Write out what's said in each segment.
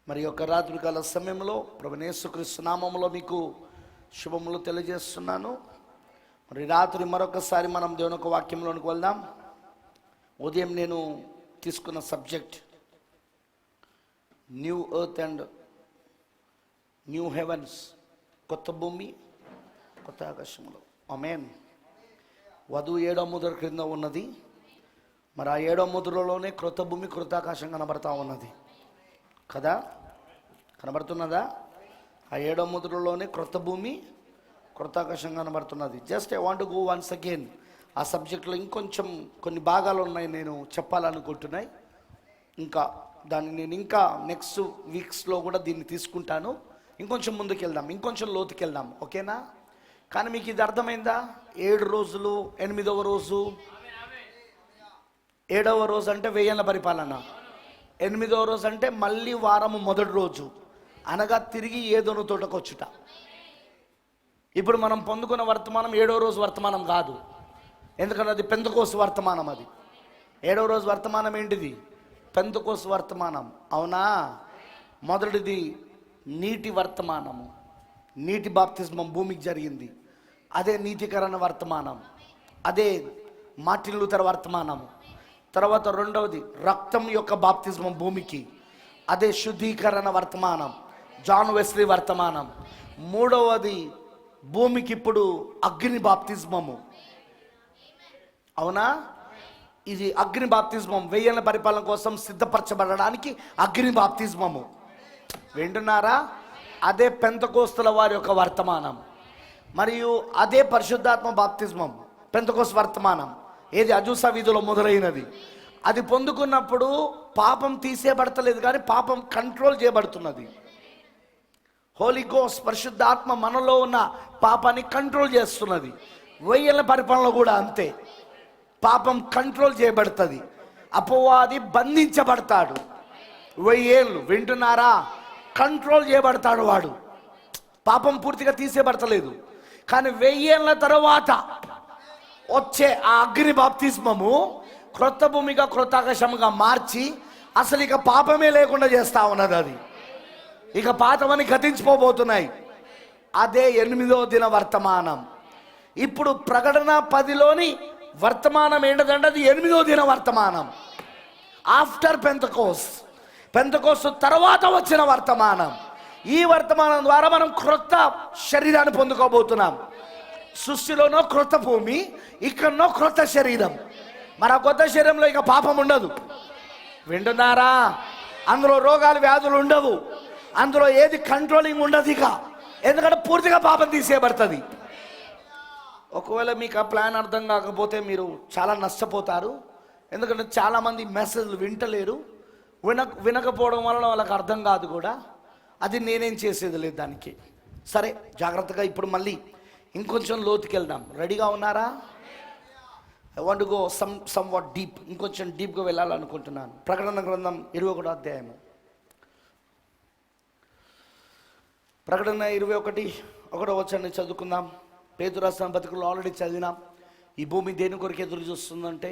మరి యొక్క రాత్రికాల సమయంలో ప్రభువైన యేసుక్రీస్తు నామములో మీకు శుభములు తెలియజేస్తున్నాను. మరి రాత్రి మరొకసారి మనం దేవుని యొక్క వాక్యంలోనికి వెళ్దాం. ఉదయం నేను తీసుకున్న subject new earth and new heavens, కొత్త భూమి కొత్త ఆకాశంలో. ఆమేన్. వధువు 7వ ముద్ర క్రింద ఉన్నది. మరి ఆ 7వ ముద్రలోనే క్రొత్త భూమి క్రొత్త ఆకాశం కనబడతా ఉన్నది కదా, కనబడుతున్నదా? ఆ 7వ ముద్రలోనే క్రొత్త భూమి క్రొత్త ఆకాశం కనబడుతున్నది. Just I want go once again. ఆ సబ్జెక్ట్లో ఇంకొంచెం కొన్ని భాగాలు ఉన్నాయి, నేను చెప్పాలనుకుంటున్నాయి. దాన్ని నేను నెక్స్ట్ వీక్స్లో కూడా దీన్ని తీసుకుంటాను. ఇంకొంచెం ముందుకు వెళ్దాం, ఇంకొంచెం లోతుకి వెళ్దాం, ఓకేనా? కానీ మీకు ఇది అర్థమైందా? 7 రోజులు, 8వ రోజు, 7వ రోజు అంటే 1000 పరిపాలన, 8వ రోజు అంటే మళ్ళీ వారము మొదటి రోజు, అనగా తిరిగి ఏదోను తోటకొచ్చుట. ఇప్పుడు మనం పొందుకున్న వర్తమానం 7వ రోజు వర్తమానం కాదు, ఎందుకంటే అది పెంతెకోస్తు వర్తమానం. అది 7వ రోజు వర్తమానం ఏంటిది? పెంతెకోస్తు వర్తమానం, అవునా? మొదటిది నీటి వర్తమానము, నీటి బాప్తిస్మం భూమికి జరిగింది, అదే నీతికరణ వర్తమానం, అదే మార్టిన్ లూథర్ వర్తమానం. తర్వాత రెండవది రక్తం యొక్క బాప్తిస్మం భూమికి, అదే శుద్ధీకరణ వర్తమానం, జాన్ వెస్లీ వర్తమానం. మూడవది భూమికి ఇప్పుడు అగ్ని బాప్తిస్మము, అవునా? ఇది అగ్ని బాప్తిస్మం, 1000 పరిపాలన కోసం సిద్ధపరచబడడానికి అగ్ని బాప్తిస్మము. వింటున్నారా? అదే పెంతెకోస్తుల వారి యొక్క వర్తమానం. మరియు అదే పరిశుద్ధాత్మ బాప్తిస్మం, పెంతెకోస్తు వర్తమానం. ఏది? అజూసా వీధిలో మొదలైనది. అది పొందుకున్నప్పుడు పాపం తీసేయబడతలేదు, కానీ పాపం కంట్రోల్ చేయబడుతున్నది. హోలీ గోస్ట్ పరిశుద్ధాత్మ మనలో ఉన్న పాపాన్ని కంట్రోల్ చేస్తున్నది. 1000 పరిపాలనలో కూడా అంతే, పాపం కంట్రోల్ చేయబడుతుంది. అపవాది బంధించబడతాడు 1000 ఏళ్ళు. వింటున్నారా? కంట్రోల్ చేయబడతాడు వాడు. పాపం పూర్తిగా తీసేయబడతలేదు, కానీ 1000 ఏళ్ళ తర్వాత వచ్చే ఆ అగ్ని బాప్తిస్మము క్రొత్త భూమిగా క్రొత్త ఆకాశముగా మార్చి అసలు ఇక పాపమే లేకుండా చేస్తా ఉన్నది. అది ఇక పాతమని గతించిపోబోతున్నాయి. అదే 8వ దిన వర్తమానం. ఇప్పుడు ప్రకటన 10లోని వర్తమానం ఏంటంటే అది 8వ దిన వర్తమానం. ఆఫ్టర్ పెంతెకోస్తు, పెంతెకోస్తు తర్వాత వచ్చిన వర్తమానం. ఈ వర్తమానం ద్వారా మనం క్రొత్త శరీరాన్ని పొందుకోబోతున్నాం. సృష్టిలోనో క్రొత్త భూమి, ఇక్కడనో క్రొత్త శరీరం. మన కొత్త శరీరంలో ఇక పాపం ఉండదు. వింటున్నారా? అందులో రోగాలు వ్యాధులు ఉండవు, అందులో ఏది కంట్రోలింగ్ ఉండదు ఇక, ఎందుకంటే పూర్తిగా పాపం తీసేయబడుతుంది. ఒకవేళ మీకు ఆ ప్లాన్ అర్థం కాకపోతే మీరు చాలా నష్టపోతారు. ఎందుకంటే చాలామంది మెసేజ్లు వింటలేరు, వినకపోవడం వలన వాళ్ళకి అర్థం కాదు కూడా. అది నేనేం చేసేది లేదు దానికి. సరే, జాగ్రత్తగా ఇప్పుడు మళ్ళీ ఇంకొంచెం లోతుకి వెళ్దాం. రెడీగా ఉన్నారా? I want go some what deep, ఇంకొంచెం డీప్గా వెళ్ళాలనుకుంటున్నాను. ప్రకటన గ్రంథం 21వ అధ్యాయము. ప్రకటన 21:1 వచనాన్ని చదువుకుందాం. పేతురు రాసిన పత్రికలో ఆల్రెడీ చదివినాం. ఈ భూమి దేని కొరకు ఎదురు చూస్తుందంటే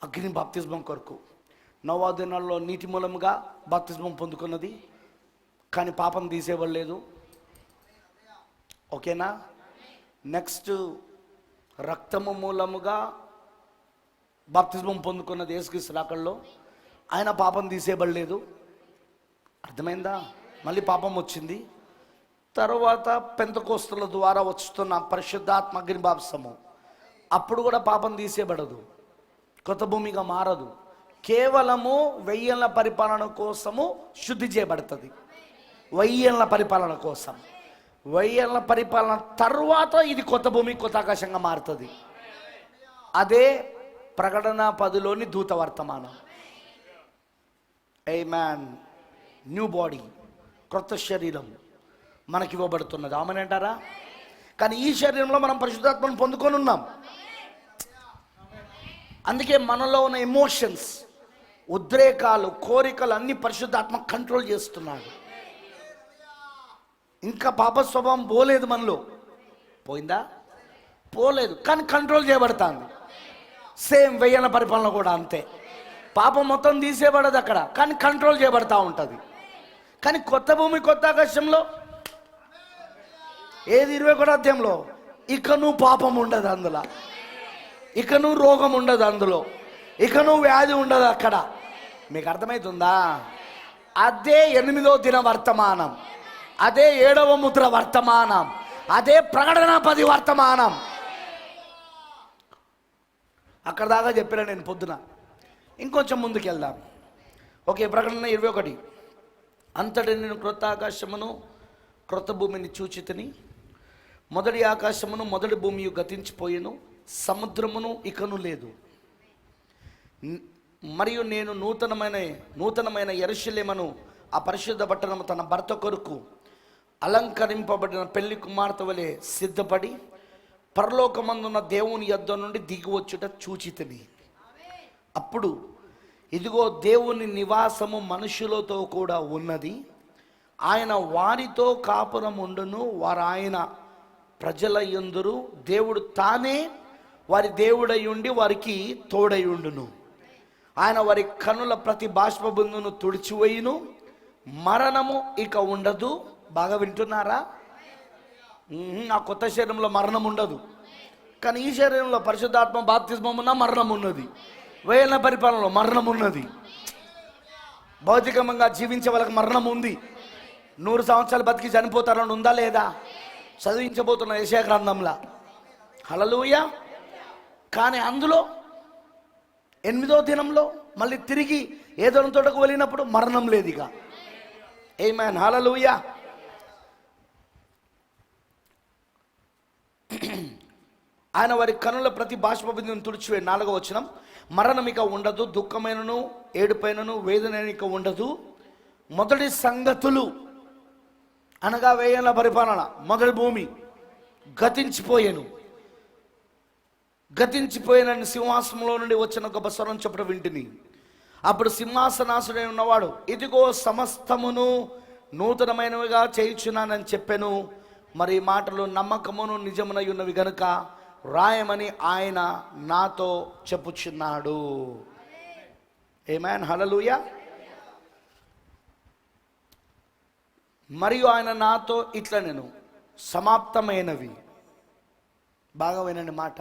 అగ్ని బాప్తిస్మం కొరకు. 9వ దినాల్లో నీటి మూలముగా బాప్తిస్మం పొందుకున్నది, కానీ పాపం తీసేయబడలేదు, ఓకేనా? నెక్స్ట్ రక్తము మూలముగా బాప్తిస్మం పొందుకున్నది యేసుక్రీస్తు రాకడలో, ఆయన పాపం తీసేయబడలేదు. అర్థమైందా? మళ్ళీ పాపం వచ్చింది. తర్వాత పెంతెకోస్తుల ద్వారా వస్తున్న పరిశుద్ధాత్మ అగ్ని బాప్తిస్మము, అప్పుడు కూడా పాపం తీసేయబడదు, కొత్త భూమిగా మారదు. కేవలము 1000 పరిపాలన కోసము శుద్ధి చేయబడుతుంది. 1000 పరిపాలన కోసం, 1000 పరిపాలన తర్వాత ఇది కొత్త భూమి కొత్త ఆకాశంగా మారుతుంది. అదే ప్రకటన 10లోని దూత వర్తమానం. ఆమేన్. న్యూ బాడీ, క్రొత్త శరీరం మనకి ఇవ్వబడుతున్నది. ఆమేన్ అంటారా? కానీ ఈ శరీరంలో మనం పరిశుద్ధాత్మను పొందుకొని ఉన్నాం. అందుకే మనలో ఉన్న ఎమోషన్స్, ఉద్రేకాలు, కోరికలు అన్ని పరిశుద్ధాత్మ కంట్రోల్ చేస్తున్నాడు. ఇంకా పాప స్వభావం పోలేదు మనలో. పోయిందా? పోలేదు, కానీ కంట్రోల్ చేయబడుతుంది. సేమ్ 1000 పరిపాలన కూడా అంతే. పాపం మొత్తం తీసేయబడదు అక్కడ, కానీ కంట్రోల్ చేయబడతా ఉంటుంది. కానీ కొత్త భూమి కొత్త ఆకాశంలో ఏది 21వ అధ్యాయంలో ఇకను పాపం ఉండదు అందులో, ఇకను రోగం ఉండదు అందులో, ఇకను వ్యాధి ఉండదు అక్కడ. మీకు అర్థమవుతుందా? అదే 8వ దిన వర్తమానం, అదే 7వ ముద్ర వర్తమానం, అదే ప్రకటన 10 వర్తమానం. అక్కడ దాకా చెప్పినా నేను పొద్దున. ఇంకొంచెం ముందుకు వెళ్దాం. ఓకే, ప్రకటన 21. అంతటి నేను క్రొత్త ఆకాశమును క్రొత్త భూమిని చూచితిని. మొదటి ఆకాశమును మొదటి భూమి గతించిపోయెను, సముద్రమును ఇకను లేదు. మరియు నేను నూతనమైన యెరూషలేమును, ఆ పరిశుద్ధ పట్టణము తన భర్త కొరకు అలంకరింపబడిన పెళ్లి కుమార్తె వలె సిద్ధపడి పరలోకమందున్న దేవుని యొద్ద నుండి దిగివచ్చుట చూచితిని. అప్పుడు ఇదిగో దేవుని నివాసము మనుషులతో కూడా ఉన్నది. ఆయన వారితో కాపురం ఉండును, వారు ఆయన ప్రజల యందురు. దేవుడు తానే వారి దేవుడై ఉండి వారికి తోడై ఉండును. ఆయన వారి కన్నుల ప్రతి బాష్పబిందును తుడిచివేయును, మరణము ఇక ఉండదు. బాగా వింటున్నారా? ఆ కొత్త శరీరంలో మరణం ఉండదు, కానీ ఈ శరీరంలో పరిశుద్ధాత్మ బాప్తిస్మమున మరణం ఉన్నది. వేల పరిపాలనలో మరణం ఉన్నది. భౌతికంగా జీవించే వాళ్ళకి మరణం ఉంది. 100 సంవత్సరాలు బతికి చనిపోతారని ఉందా లేదా? చదివించబోతున్న యెషయా గ్రంథంలో. హల్లెలూయా. కానీ అందులో 8వ దినంలో మళ్ళీ తిరిగి ఏదోని తోటకు వెళ్ళినప్పుడు మరణం లేదు ఇక. ఆమేన్, హల్లెలూయా. ఆయన వారి కనుల ప్రతి బాష్పబిందును తుడిచివే. 4వ వచనం, మరణం ఇక ఉండదు, దుఃఖమైనను ఏడుపైనను వేదన ఇక ఉండదు. మొదటి సంగతులు అనగా 1000 ఏళ్ల పరిపాలన, మొదటి భూమి గతించిపోయిన సింహాసనంలో నుండి వచ్చిన గొప్ప స్వరం చెప్పడం వింటిని. అప్పుడు సింహాసనాసుడై ఉన్నవాడు, ఇదిగో సమస్తమును నూతనమైనవిగా చేయుచున్నానని చెప్పెను. మరి ఈ మాటలు నమ్మకమును నిజమునై ఉన్నవి గనుక రాయమని ఆయన నాతో చెప్పుచున్నాడు. ఆమేన్, హల్లెలూయా. మరియు ఆయన నాతో ఇట్లా, నేను సమాప్తమైనవి, బాగా వినండి మాట,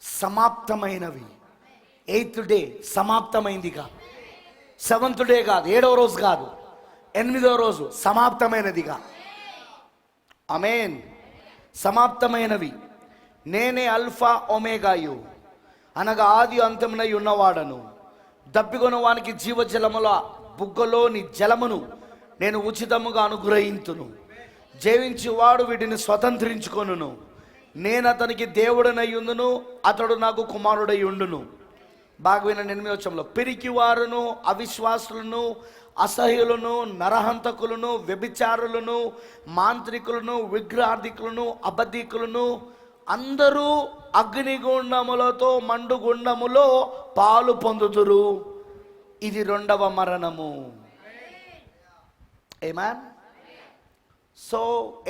సమాప్తమైనవి. 8th day సమాప్తమైందిగా. 7th డే కాదు, 7వ రోజు కాదు, 8వ రోజు సమాప్తమైనదిగా. ఆమేన్. సమాప్తమైనవి. నేనే అల్ఫా ఒమేగాయు, అనగా ఆది అంతమునై ఉన్నవాడను. దప్పికొను వానికి జీవజలముల బుగ్గలోని జలమును నేను ఉచితముగా అనుగ్రహింతును. జీవించువాడు వీటిని స్వతంత్రించుకొనును. నేను అతనికి దేవుడనై ఉండును, అతడు నాకు కుమారుడై ఉండును. బాగా వినండి. 8వ వచనంలో, పిరికి వారును అవిశ్వాసులను అసహ్యులను నరహంతకులను వ్యభిచారులను మాంత్రికులను విగ్రహార్థికులను అబద్ధికులను అందరూ అగ్నిగుండములతో మండుగుండములో పాలు పొందుదురు. ఇది 2వ మరణము. ఆమేన్. సో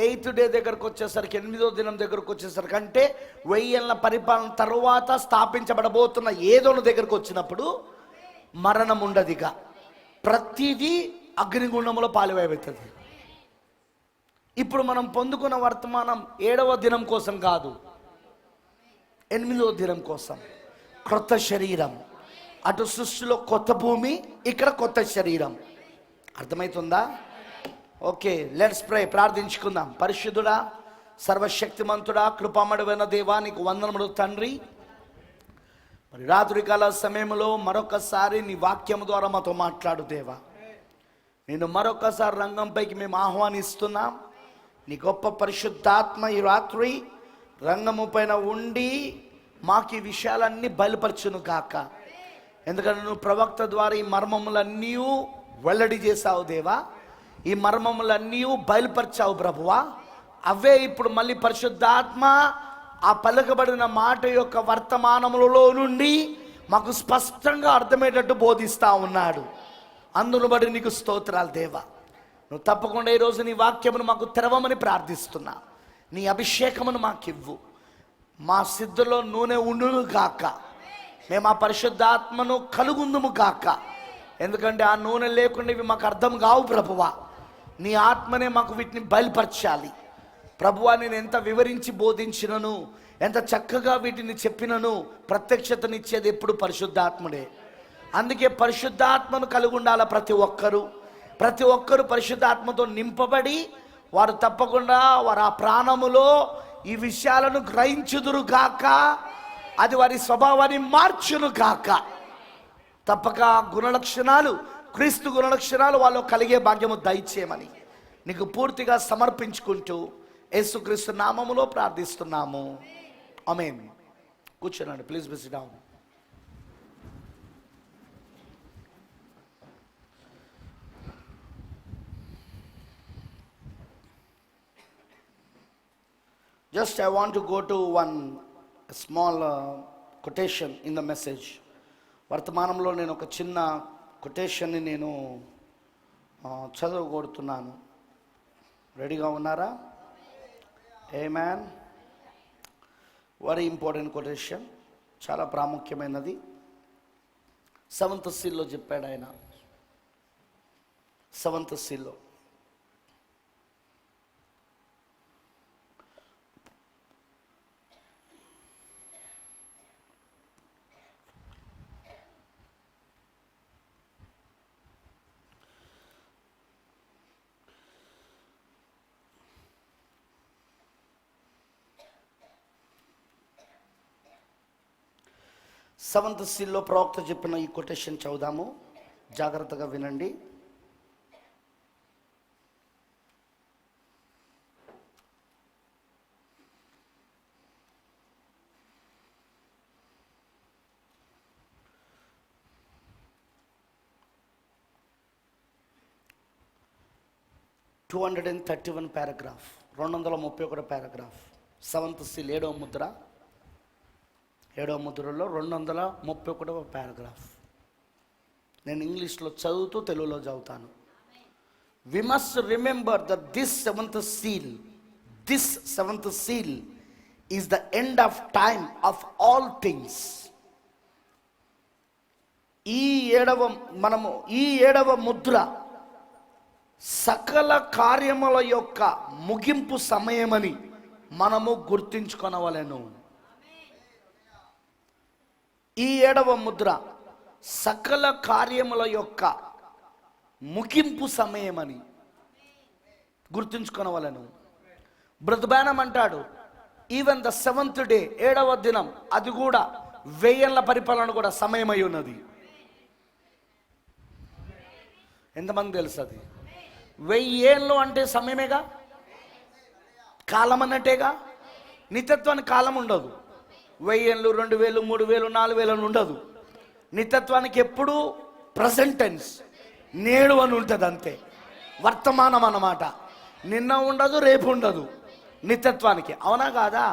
8th డే దగ్గరకు వచ్చేసరికి, 8వ దినం దగ్గరకు వచ్చేసరికి, అంటే 1000 ఏళ్ల పరిపాలన తరువాత స్థాపించబడబోతున్న ఏదోను దగ్గరకు వచ్చినప్పుడు మరణం ఉండదిగా. ప్రతిదీ అగ్నిగుండంలో పాలువేయబడుతుంది. ఇప్పుడు మనం పొందుకున్న వర్తమానం 7వ దినం కోసం కాదు, 8వ దినం కోసం. క్రొత్త శరీరం. అటు సృష్టిలో కొత్త భూమి, ఇక్కడ కొత్త శరీరం. అర్థమవుతుందా? Okay, let's pray. ప్రార్థించుకుందాం. పరిశుద్ధుడా, సర్వశక్తిమంతుడా, కృపామయుడైన దేవా, నీకు వందనములు తండ్రి. మరి రాత్రికాల సమయంలో మరొకసారి నీ వాక్యం ద్వారా మాతో మాట్లాడు దేవా. నేను మరొకసారి రంగంపైకి మేము ఆహ్వానిస్తున్నాం. నీ గొప్ప పరిశుద్ధాత్మ ఈ రాత్రి రంగము పైన ఉండి మాకు ఈ విషయాలన్నీ బయలుపరచును కాక. ఎందుకంటే నువ్వు ప్రవక్త ద్వారా ఈ మర్మములన్నీ వెల్లడి చేశావు దేవా. ఈ మర్మములన్నీ బయలుపరిచావు ప్రభువా. అవే ఇప్పుడు మళ్ళీ పరిశుద్ధాత్మ ఆ పలుకబడిన మాట యొక్క వర్తమానములలో నుండి మాకు స్పష్టంగా అర్థమయ్యేటట్టు బోధిస్తూ ఉన్నాడు. అందును బట్టి నీకు స్తోత్రాలు దేవా. నువ్వు తప్పకుండా ఈరోజు నీ వాక్యమును మాకు తెరవమని ప్రార్థిస్తున్నా. నీ అభిషేకమును మాకివ్వు. మా సిద్ధులో నూనె ఉండును గాక. మేము ఆ పరిశుద్ధాత్మను కలుగుందుము గాక. ఎందుకంటే ఆ నూనె లేకుండా ఇవి మాకు అర్థం కావు ప్రభువా. నీ ఆత్మనే మాకు వీటిని బయలుపరచాలి. ప్రభువా, నేను ఎంత వివరించి బోధించినను, ఎంత చక్కగా వీటిని చెప్పినను, ప్రత్యక్షతనిచ్చేది ఎప్పుడు పరిశుద్ధాత్ముడే. అందుకే పరిశుద్ధాత్మను కలిగి ఉండాల ప్రతి ఒక్కరు పరిశుద్ధాత్మతో నింపబడి వారు తప్పకుండా వారు ఆ ప్రాణములో ఈ విషయాలను గ్రహించుదురు గాక, అది వారి స్వభావాన్ని మార్చును గాక. తప్పక గుణలక్షణాలు, క్రీస్తు గుణలక్షణాలు వాళ్ళు కలిగే భాగ్యము దయచేయమని నీకు పూర్తిగా సమర్పించుకుంటూ యేసుక్రీస్తు నామములో ప్రార్థిస్తున్నాము. ఆమేన్. కూర్చోనండి, please be sit down. Just I want to go to one small quotation in the message. వర్తమానంలో నేను ఒక చిన్న కొటేషన్ని నేను చదవగొడుతున్నాను. రెడీగా ఉన్నారా? ఆమేన్. వెరీ ఇంపార్టెంట్ కొటేషన్, చాలా ప్రాముఖ్యమైనది. 7th seal లో చెప్పాడు ఆయన. 7th seal లో సెవెంత్ సీల్లో ప్రవక్త చెప్పిన ఈ కొటేషన్ చదువుదాము, జాగ్రత్తగా వినండి. Paragraph, 231 paragraph. 7th seal 7వ ముద్ర, 7వ ముద్రలో 231 పారాగ్రాఫ్. నేను ఇంగ్లీష్లో చదువుతూ తెలుగులో చదువుతాను. We must remember that this seventh seal is the end of time of all things. ఈ ఏడవ ముద్ర సకల కార్యముల యొక్క ముగింపు సమయమని మనము గుర్తించుకొనవలెను. ఈ 7వ ముద్ర సకల కార్యముల యొక్క ముగింపు సమయమని గుర్తుంచుకొనవలెను. బ్రతుబానం అంటాడు, ఈవెన్ ద 7th day, 7వ దినం, అది కూడా 1000 ఏళ్ల పరిపాలన కూడా సమయమై ఉన్నది. ఎంతమంది తెలుసు అది? 1000 ఏళ్ళు అంటే సమయమేగా, కాలం అన్నట్టేగా. నిత్యత్వానికి కాలం ఉండదు. 1000 ఏళ్ళు, 2000, 3000, 4000 అని ఉండదు. నిత్యత్వానికి ఎప్పుడు ప్రజెంట్ టెన్స్, నేడు అని ఉంటుంది అంతే. వర్తమానం అన్నమాట. నిన్న ఉండదు, రేపు ఉండదు నిత్యత్వానికి, అవునా కాదా?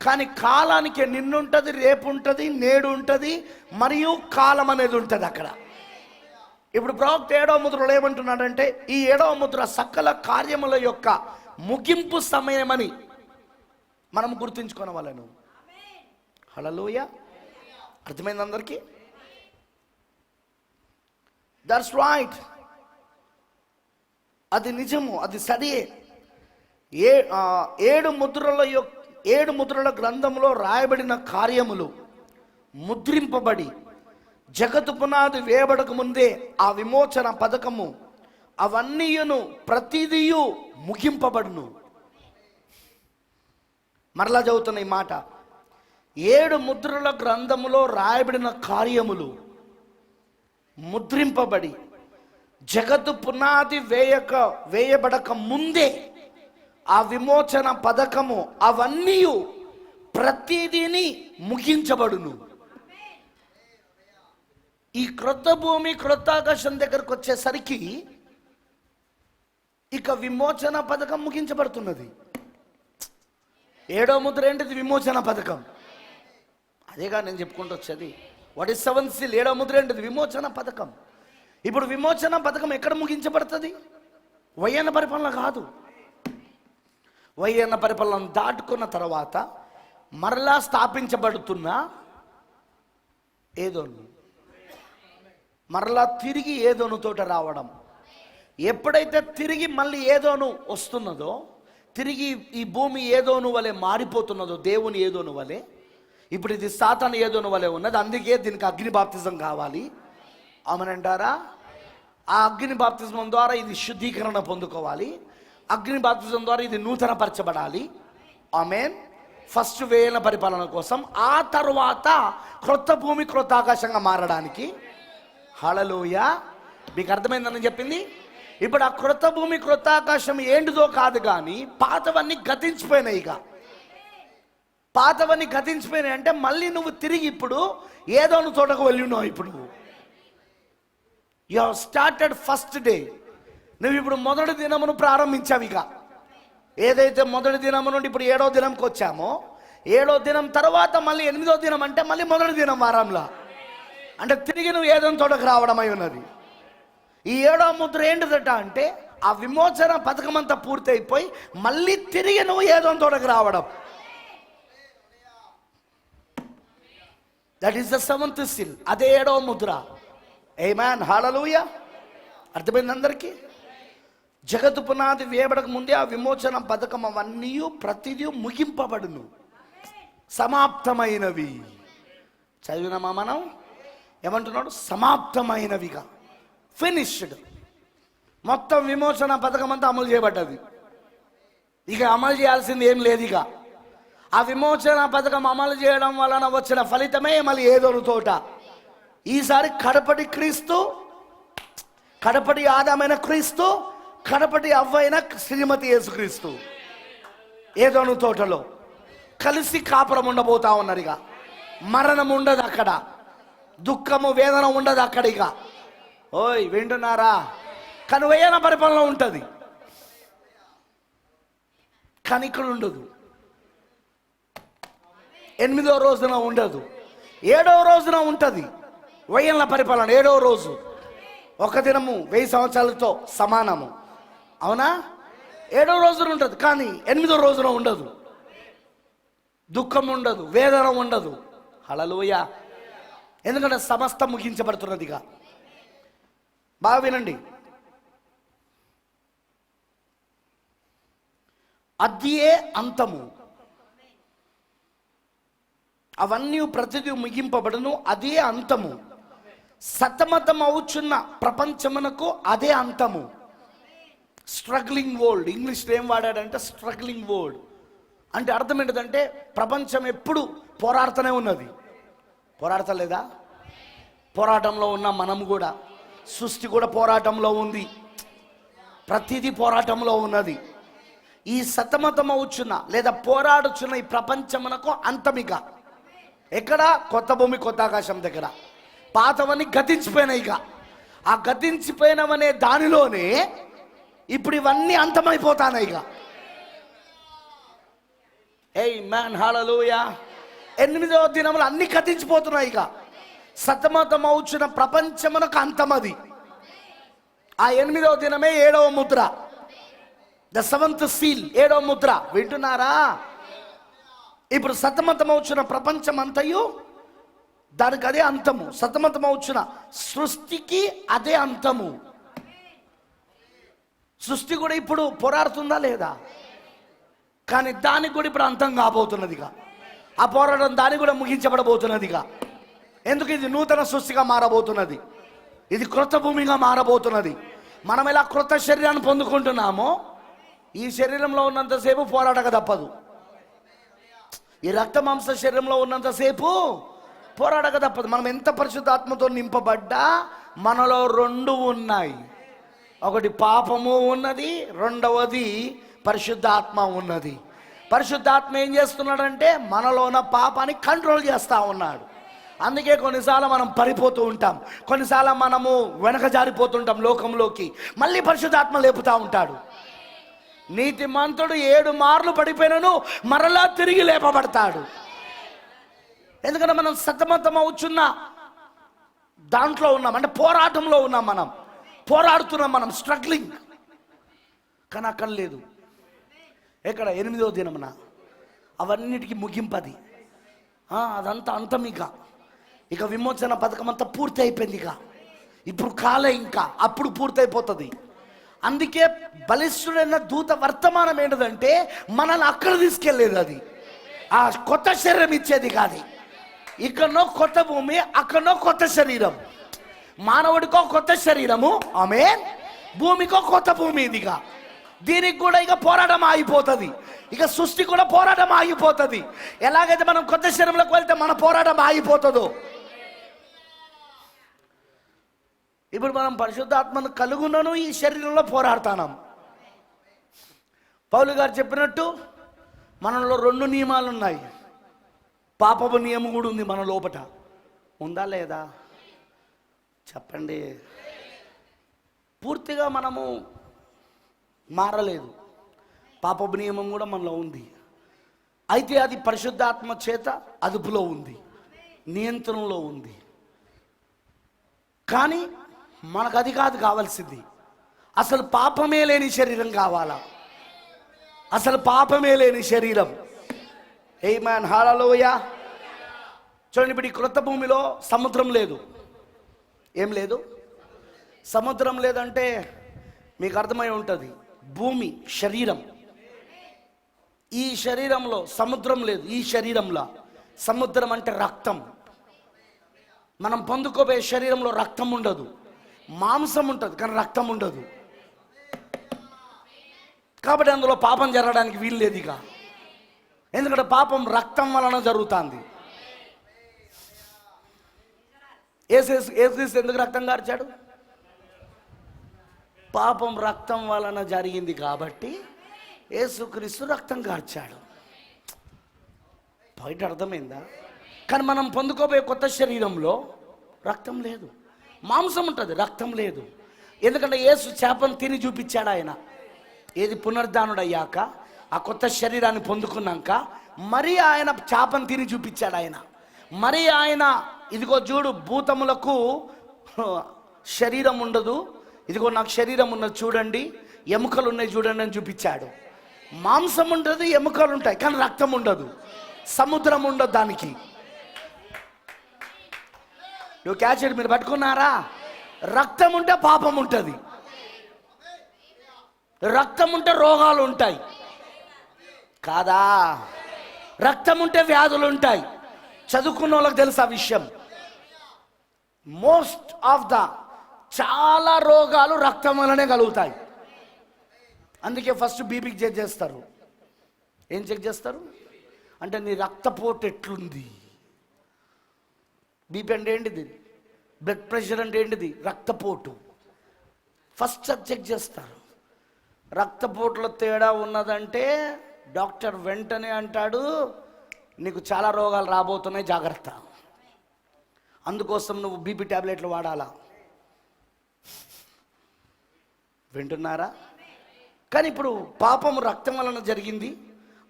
కానీ కాలానికి నిన్నుంటుంది, రేపు ఉంటుంది, నేడు ఉంటుంది, మరియు కాలం అనేది ఉంటుంది అక్కడ. ఇప్పుడు ప్రవక్త 7వ ముద్రలో ఏమంటున్నాడంటే, ఈ 7వ ముద్ర సకల కార్యముల యొక్క ముగింపు సమయమని మనం గుర్తుంచుకోవాలను. హల్లెలూయా. అర్థమైంది అందరికీ? దట్స్ రైట్, అది నిజము, అది సరియే. 7 ముద్రల గ్రంథంలో రాయబడిన కార్యములు ముద్రింపబడి జగత్తు పునాది వేయబడక ముందే ఆ విమోచన పథకము అవన్నీయును ప్రతిదియు ముగింపబడును. మరలా చదువుతున్న ఈ మాట, 7 ముద్రల గ్రంథములో రాయబడిన కార్యములు ముద్రింపబడి జగత్తు పునాది వేయబడక ముందే ఆ విమోచన పథకము అవన్నీ ప్రతిదీని ముగించబడును. ఈ క్రొత్త భూమి, క్రొత్త ఆకాశం దగ్గరకు వచ్చేసరికి ఇక విమోచన పథకం ముగించబడుతున్నది. 7వ ముద్ర ఏంటిది? విమోచన పథకం. అదేగా నేను చెప్పుకుంటూ వచ్చేది. What is 7th seal? 7వ ముద్ర ఏంటిది? విమోచన పథకం. ఇప్పుడు విమోచన పథకం ఎక్కడ ముగించబడుతుంది? 1000 ఏళ్ల పరిపాలన కాదు. 1000 ఏళ్ల పరిపాలన దాటుకున్న తర్వాత మరలా స్థాపించబడుతున్న ఏదోను, మరలా తిరిగి ఏదోను తోట రావడం, ఎప్పుడైతే తిరిగి మళ్ళీ ఏదోను వస్తున్నదో, తిరిగి ఈ భూమి ఏదోను వలె మారిపోతున్నదో, దేవుని ఏదోను వలె, ఇప్పుడు ఇది సాతాను ఏదోను వలె ఉన్నది. అందుకే దీనికి అగ్ని బాప్తిజం కావాలి. ఆమేనంటారా? ఆ అగ్ని బాప్తిజం ద్వారా ఇది శుద్ధీకరణ పొందుకోవాలి. అగ్ని బాప్తిజం ద్వారా ఇది నూతనపరచబడాలి. ఆమేన్. ఫస్ట్ వేల పరిపాలన కోసం, ఆ తర్వాత క్రొత్త భూమి క్రొత్త ఆకాశంగా మారడానికి. హల్లెలూయా. మీకు అర్థమైందని చెప్పింది. ఇప్పుడు ఆ క్రొత్త భూమి క్రొత్త ఆకాశం ఏంటిదో కాదు, కానీ పాతవన్నీ గతించిపోయినాయి. ఇక పాతవన్నీ గతించిపోయినాయి అంటే మళ్ళీ నువ్వు తిరిగి ఇప్పుడు ఏదో తోటకు వెళ్ళినావు. ఇప్పుడు you have started first day. నువ్వు ఇప్పుడు మొదటి దినమును ప్రారంభించావు. ఇక ఏదైతే మొదటి దినము నుండి ఇప్పుడు 7వ దినంకి వచ్చామో, 7వ దినం తర్వాత మళ్ళీ 8వ దినం అంటే మళ్ళీ మొదటి దినం వారంలో, అంటే తిరిగి నువ్వు ఏదో తోటకు రావడం అయి ఉన్నది. ఈ 7వ ముద్ర ఏంటిదట అంటే ఆ విమోచన పథకం అంతా పూర్తి అయిపోయి మళ్ళీ తిరిగి నువ్వు ఏదో తోటకు రావడం. That is the 7th seal. అదే 7వ ముద్ర. ఆమేన్. హల్లెలూయా. అర్థమైంది అందరికీ? జగత్తు పునాది వేయబడక ముందే ఆ విమోచన పథకం అవన్నీ ప్రతిదీ ముగింపబడును, సమాప్తమైనవి. చదివినామా మనం? ఏమంటున్నాడు? సమాప్తమైనవిగా, ఫినిష్డ్. మొత్తం విమోచన పథకం అంతా అమలు చేయబడ్డది. ఇక అమలు చేయాల్సింది ఏం లేదు. ఇక ఆ విమోచన పథకం అమలు చేయడం వలన వచ్చిన ఫలితమే మళ్ళీ ఏదో తోట. ఈసారి కడపటి క్రీస్తు, కడపటి ఆదామైన క్రీస్తు, కడపటి అవ్వైన శ్రీమతి యేసుక్రీస్తు ఏదోను తోటలో కలిసి కాపురం ఉండబోతా ఉన్నారు. ఇక మరణం ఉండదు అక్కడ, దుఃఖము వేదన ఉండదు అక్కడ. ఇక ఓయ్ వింటున్నారా? కానీ వేయన పరిపాలన ఉంటుంది, కానీ ఇక్కడ ఉండదు. 8వ రోజున ఉండదు, 7వ రోజున ఉంటుంది వేయన పరిపాలన. 7వ రోజు ఒక దినము 1000 సంవత్సరాలతో సమానము. అవునా? 7వ రోజున ఉంటుంది, కానీ 8వ రోజున ఉండదు. దుఃఖం ఉండదు, వేదన ఉండదు. హల్లెలూయా. ఎందుకంటే సమస్తం ముగించబడుతున్నదిగా. బాగా వినండి. అదియే అంతము. అవన్నీ ప్రతిదీ ముగింపబడును, అదే అంతము. సతమతం అవుచున్న ప్రపంచమునకు అదే అంతము. Struggling world. ఇంగ్లీష్లో ఏం వాడాడంటే స్ట్రగ్లింగ్ వరల్డ్ అంటే అర్థం ఏంటంటే ప్రపంచం ఎప్పుడు పోరాడుతూనే ఉన్నది. పోరాడతలేదా? పోరాటంలో ఉన్న మనం కూడా, సృష్టి కూడా పోరాటంలో ఉంది. ప్రతిదీ పోరాటంలో ఉన్నది. ఈ సతమతం అవుచున్న లేదా పోరాడుచున్న ఈ ప్రపంచమునకు అంతమిక ఎక్కడ? కొత్త భూమి కొత్త ఆకాశం దగ్గర. పాతవన్నీ గతించిపోయినాయి. ఇక ఆ గతించిపోయినవనే దానిలోనే ఇప్పుడు ఇవన్నీ అంతమైపోతాయి. ఇక ఆమేన్. హల్లెలూయా. 8వ దినములు అన్ని గతించిపోతున్నాయి. ఇక సతమతం అవుచున్న ప్రపంచమునకు అంతమది. ఆ 8వ దినమే 7వ ముద్ర, ద 7th seal, 7వ ముద్ర. వింటున్నారా? ఇప్పుడు సతమతం అవుచున్న ప్రపంచం అంతయు దానికి అదే అంతము. సతమతం అవుచున్న సృష్టికి అదే అంతము. సృష్టి కూడా ఇప్పుడు పోరాడుతుందా లేదా? కానీ దానికి కూడా ఇప్పుడు అంతం కాబోతున్నదిగా. ఆ పోరాటం దానికి కూడా ముగించబడబోతున్నదిగా. ఎందుకు? ఇది నూతన సృష్టిగా మారబోతున్నది, ఇది క్రొత్త భూమిగా మారబోతున్నది. మనం ఎలా క్రొత్త శరీరాన్ని పొందుకుంటున్నామో, ఈ శరీరంలో ఉన్నంతసేపు పోరాటక తప్పదు. ఈ రక్త మాంస శరీరంలో ఉన్నంతసేపు పోరాడక తప్పదు. మనం ఎంత పరిశుద్ధాత్మతో నింపబడ్డా మనలో 2 ఉన్నాయి. ఒకటి పాపము ఉన్నది, రెండవది పరిశుద్ధాత్మ ఉన్నది. పరిశుద్ధాత్మ ఏం చేస్తున్నాడంటే మనలో ఉన్న పాపాన్ని కంట్రోల్ చేస్తూ ఉన్నాడు. అందుకే కొన్నిసార్లు మనం పడిపోతూ ఉంటాం, కొన్నిసార్లు మనము వెనక జారిపోతుంటాం లోకంలోకి. మళ్ళీ పరిశుద్ధాత్మ లేపుతూ ఉంటాడు. నీతిమంతుడు 7 మార్లు పడిపోయినను మరలా తిరిగి లేపబడతాడు. ఎందుకంటే మనం సతమతం అవుచున్న దాంట్లో ఉన్నాం, అంటే పోరాటంలో ఉన్నాం, మనం పోరాడుతున్నాం, మనం స్ట్రగ్లింగ్. కానీ అక్కడ లేదు. ఎక్కడ? 8వ దినమున అవన్నిటికీ ముగింపది. అదంతా అంతం. ఇక విమోచన పథకం అంతా పూర్తి అయిపోయింది. ఇప్పుడు కాలే, ఇంకా అప్పుడు పూర్తి అయిపోతుంది. అందుకే బలిష్ఠుడైన దూత వర్తమానం ఏంటంటే మనల్ని అక్కడ తీసుకెళ్లేది, అది ఆ కొత్త శరీరం ఇచ్చేది కాదు. ఇక్కడనో కొత్త భూమి, అక్కడనో కొత్త శరీరం. మానవుడికో కొత్త శరీరము, ఆమేన్. భూమికో కొత్త భూమి. ఇదిగా దీనికి కూడా ఇక పోరాటం ఆగిపోతుంది. ఇక సృష్టి కూడా పోరాటం ఆగిపోతుంది. ఎలాగైతే మనం కొత్త శరీరంలోకి వెళ్తే మన పోరాటం ఆగిపోతుందో, ఇప్పుడు మనం పరిశుద్ధాత్మను కలుగునను ఈ శరీరంలో పోరాడుతున్నాం. పౌలు గారు చెప్పినట్టు మనలో 2 నియమాలు ఉన్నాయి. పాపపు నియమం కూడా ఉంది మన లోపట. ఉందా లేదా చెప్పండి. పూర్తిగా మనము మారలేదు. పాపపు నియమం కూడా మనలో ఉంది. అయితే అది పరిశుద్ధాత్మ చేత అదుపులో ఉంది, నియంత్రణలో ఉంది. కానీ మనకు అది కాదు కావాల్సింది. అసలు పాపమే లేని శరీరం కావాలా? అసలు పాపమే లేని శరీరం. ఆమేన్, హల్లెలూయా. చూడండి, ఇప్పుడు ఈ క్రొత్త భూమిలో సముద్రం లేదు. ఏం లేదు? సముద్రం లేదంటే మీకు అర్థమై ఉంటుంది. భూమి శరీరం, ఈ శరీరంలో సముద్రం లేదు. ఈ శరీరంలో సముద్రం అంటే రక్తం. మనం పొందుకోబోయే శరీరంలో రక్తం ఉండదు, మాంసం ఉంటుంది కానీ రక్తం ఉండదు. కాబట్టి అందులో పాపం జరగడానికి వీలు లేదు ఇక. ఎందుకంటే పాపం రక్తం వలన జరుగుతుంది. యేసుక్రీస్తు ఎందుకు రక్తం కార్చాడు? పాపం రక్తం వలన జరిగింది కాబట్టి యేసుక్రీస్తు రక్తం కార్చాడు. బయట అర్థమైందా? కానీ మనం పొందుకోబోయే కొత్త శరీరంలో రక్తం లేదు, మాంసం ఉంటుంది, రక్తం లేదు. ఎందుకంటే యేసు చేపను తిని చూపించాడు. ఆయన ఏది పునరుద్ధానుడు అయ్యాక, ఆ కొత్త శరీరాన్ని పొందుకున్నాక మరి ఆయన చేపను తిని చూపించాడు. ఆయన మరి ఆయన ఇదిగో చూడు, భూతములకు శరీరం ఉండదు, ఇదిగో నాకు శరీరం ఉన్నది చూడండి, ఎముకలు ఉన్నాయి చూడండి అని చూపించాడు. మాంసం ఉండదు, ఎముకలు ఉంటాయి కానీ రక్తం ఉండదు, సముద్రం ఉండదు దానికి. నువ్వు క్యాచ్ మీరు పట్టుకున్నారా? రక్తం ఉంటే పాపం ఉంటుంది, రక్తం ఉంటే రోగాలు ఉంటాయి కాదా? రక్తం ఉంటే వ్యాధులు ఉంటాయి. చదువుకున్న వాళ్ళకి తెలుసు ఆ విషయం. మోస్ట్ ఆఫ్ ద చాలా రోగాలు రక్తం వల్లనే కలుగుతాయి. అందుకే ఫస్ట్ బీపీకి చెక్ చేస్తారు. ఏం చెక్ చేస్తారు అంటే నీ రక్తపోటు ఎట్లుంది. బీపీ అంటే ఏంటిది? బ్లడ్ ప్రెషర్ అంటే ఏంటిది? రక్తపోటు. ఫస్ట్ అది చెక్ చేస్తారు. రక్తపోటులో తేడా ఉన్నదంటే డాక్టర్ వెంటనే అంటాడు, నీకు చాలా రోగాలు రాబోతున్నాయి, జాగ్రత్త. అందుకోసం నువ్వు బీపీ ట్యాబ్లెట్లు వాడాలా. వింటున్నారా? కానీ ఇప్పుడు పాపం రక్తం వలన జరిగింది,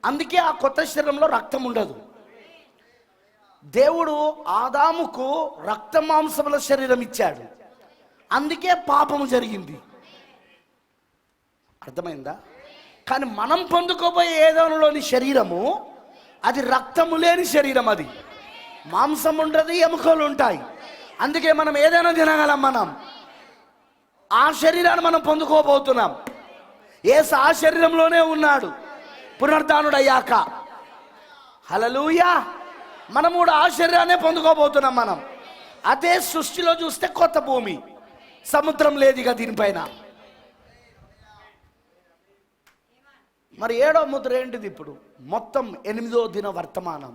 అందుకే ఆ కొత్త శరీరంలో రక్తం ఉండదు. దేవుడు ఆదాముకు రక్త మాంసముల శరీరం ఇచ్చాడు, అందుకే పాపము జరిగింది. అర్థమైందా? కానీ మనం పొందుకోబోయే ఏదోలోని శరీరము అది రక్తము లేని శరీరం. అది మాంసం ఉండదు, ఎముకలు ఉంటాయి. అందుకే మనం ఏదైనా తినగలం. మనం ఆ శరీరాన్ని మనం పొందుకోబోతున్నాం. యేసు ఆ శరీరంలోనే ఉన్నాడు పునరుద్ధానుడు అయ్యాక. హల్లెలూయా. మనం కూడా ఆ శరీరాన్ని పొందుకోబోతున్నాం. మనం అదే సృష్టిలో చూస్తే కొత్త భూమి, సముద్రం లేదు ఇక దీనిపైన. మరి 7వ ముద్ర ఏంటిది? ఇప్పుడు మొత్తం 8వ దిన వర్తమానం.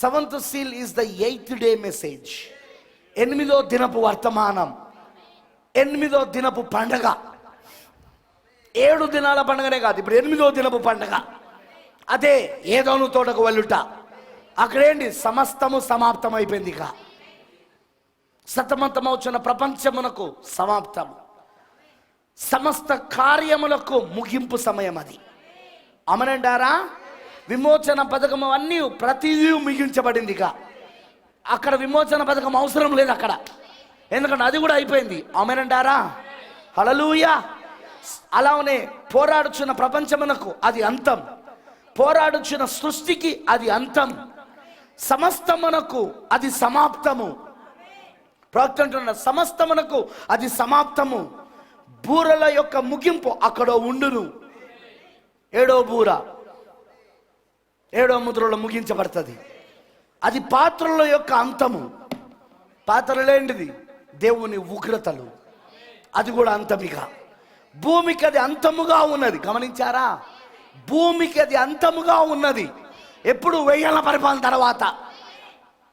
7th seal is the 8th day message. 8వ దినపు వర్తమానం, 8వ దినపు పండగ. 7 దినాల పండుగనే కాదు, ఇప్పుడు 8వ దినపు పండగ. అదే ఏదోను తోటకు వెళ్ళుట. అక్కడేంటి? సమస్తము సమాప్తం అయిపోయింది. ఇక సతమతమవుచున్న ప్రపంచమునకు సమాప్తం, సమస్త కార్యములకు ముగింపు సమయం అది. అమనంటారా? విమోచన పథకం అన్నీ ప్రతిదీ ముగించబడింది. ఇక అక్కడ విమోచన పథకం అవసరం లేదు అక్కడ, ఎందుకంటే అది కూడా అయిపోయింది. అమనంటారా? హల్లెలూయా. అలానే పోరాడుచున్న ప్రపంచమునకు అది అంతం, పోరాడుచున్న సృష్టికి అది అంతం, సమస్తమునకు అది సమాప్తము. ప్రవక్త అంటున్నాడు, సమస్తమునకు అది సమాప్తము. బూరల యొక్క ముగింపు అక్కడ ఉండును. ఏడో బూర ఏడో ముద్రలో ముగించబడుతుంది. అది పాత్రల యొక్క అంతము. పాత్రలేంటిది? దేవుని ఉగ్రతలు. అది కూడా అంతమిగా. భూమికి అది అంతముగా ఉన్నది. గమనించారా? భూమికి అది అంతముగా ఉన్నది. ఎప్పుడు 1000 ఏళ్ల పరిపాలన తర్వాత,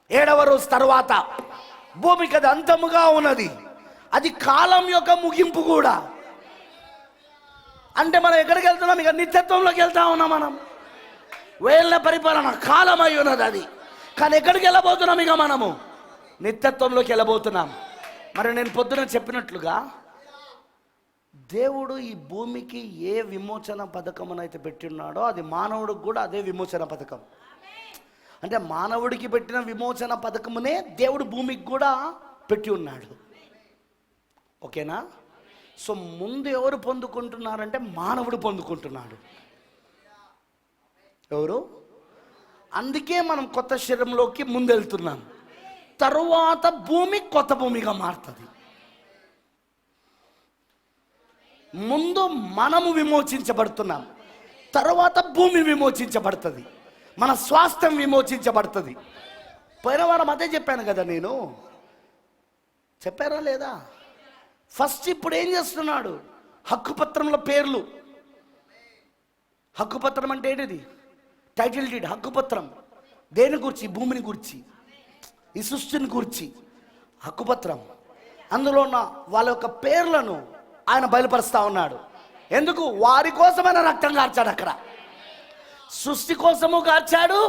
7వ రోజు తర్వాత భూమికి అది అంతముగా ఉన్నది. అది కాలం యొక్క ముగింపు కూడా. అంటే మనం ఎక్కడికి వెళ్తున్నాం? ఇక నిత్యత్వంలోకి వెళ్తా ఉన్నాం. మనం 1000 ఏళ్ల పరిపాలన కాలం అయి ఉన్నది అది. కానీ ఎక్కడికి వెళ్ళబోతున్నాం? ఇక మనము నిత్యత్వంలోకి వెళ్ళబోతున్నాం. మరి నేను పొద్దున చెప్పినట్లుగా దేవుడు ఈ భూమికి ఏ విమోచన పథకమునైతే పెట్టిన్నాడో అది మానవుడికి కూడా అదే విమోచన పథకం. అంటే మానవుడికి పెట్టిన విమోచన పథకమునే దేవుడు భూమికి కూడా పెట్టి ఉన్నాడు. ఓకేనా? సో ముందు ఎవరు పొందుకుంటున్నారంటే మానవుడు పొందుకుంటున్నాడు. ఎవరు? అందుకే మనం కొత్త శరీరంలోకి ముందెళ్తున్నాం. తరువాత భూమి కొత్త భూమిగా మారుతుంది. ముందు మనము విమోచించబడుతున్నాం, తరువాత భూమి విమోచించబడుతుంది, మన స్వాస్థ్యం విమోచించబడుతుంది. పోయిన వారం అదే చెప్పాను కదా నేను. చెప్పారా లేదా? ఫస్ట్ ఇప్పుడు ఏం చేస్తున్నాడు? హక్కుపత్రంలో పేర్లు. హక్కుపత్రం అంటే ఏంటిది? Title deed. హక్కుపత్రం దేని గురించి? భూమిని గురించి, ఈ సృష్టిని గురించి హక్కుపత్రం. అందులో ఉన్న వాళ్ళ యొక్క పేర్లను ఆయన బయలుపరుస్తా ఉన్నాడు. ఎందుకు? వారి కోసమైన రక్తం కార్చాడు. అక్కడ సృష్టి కోసము కార్చాడు,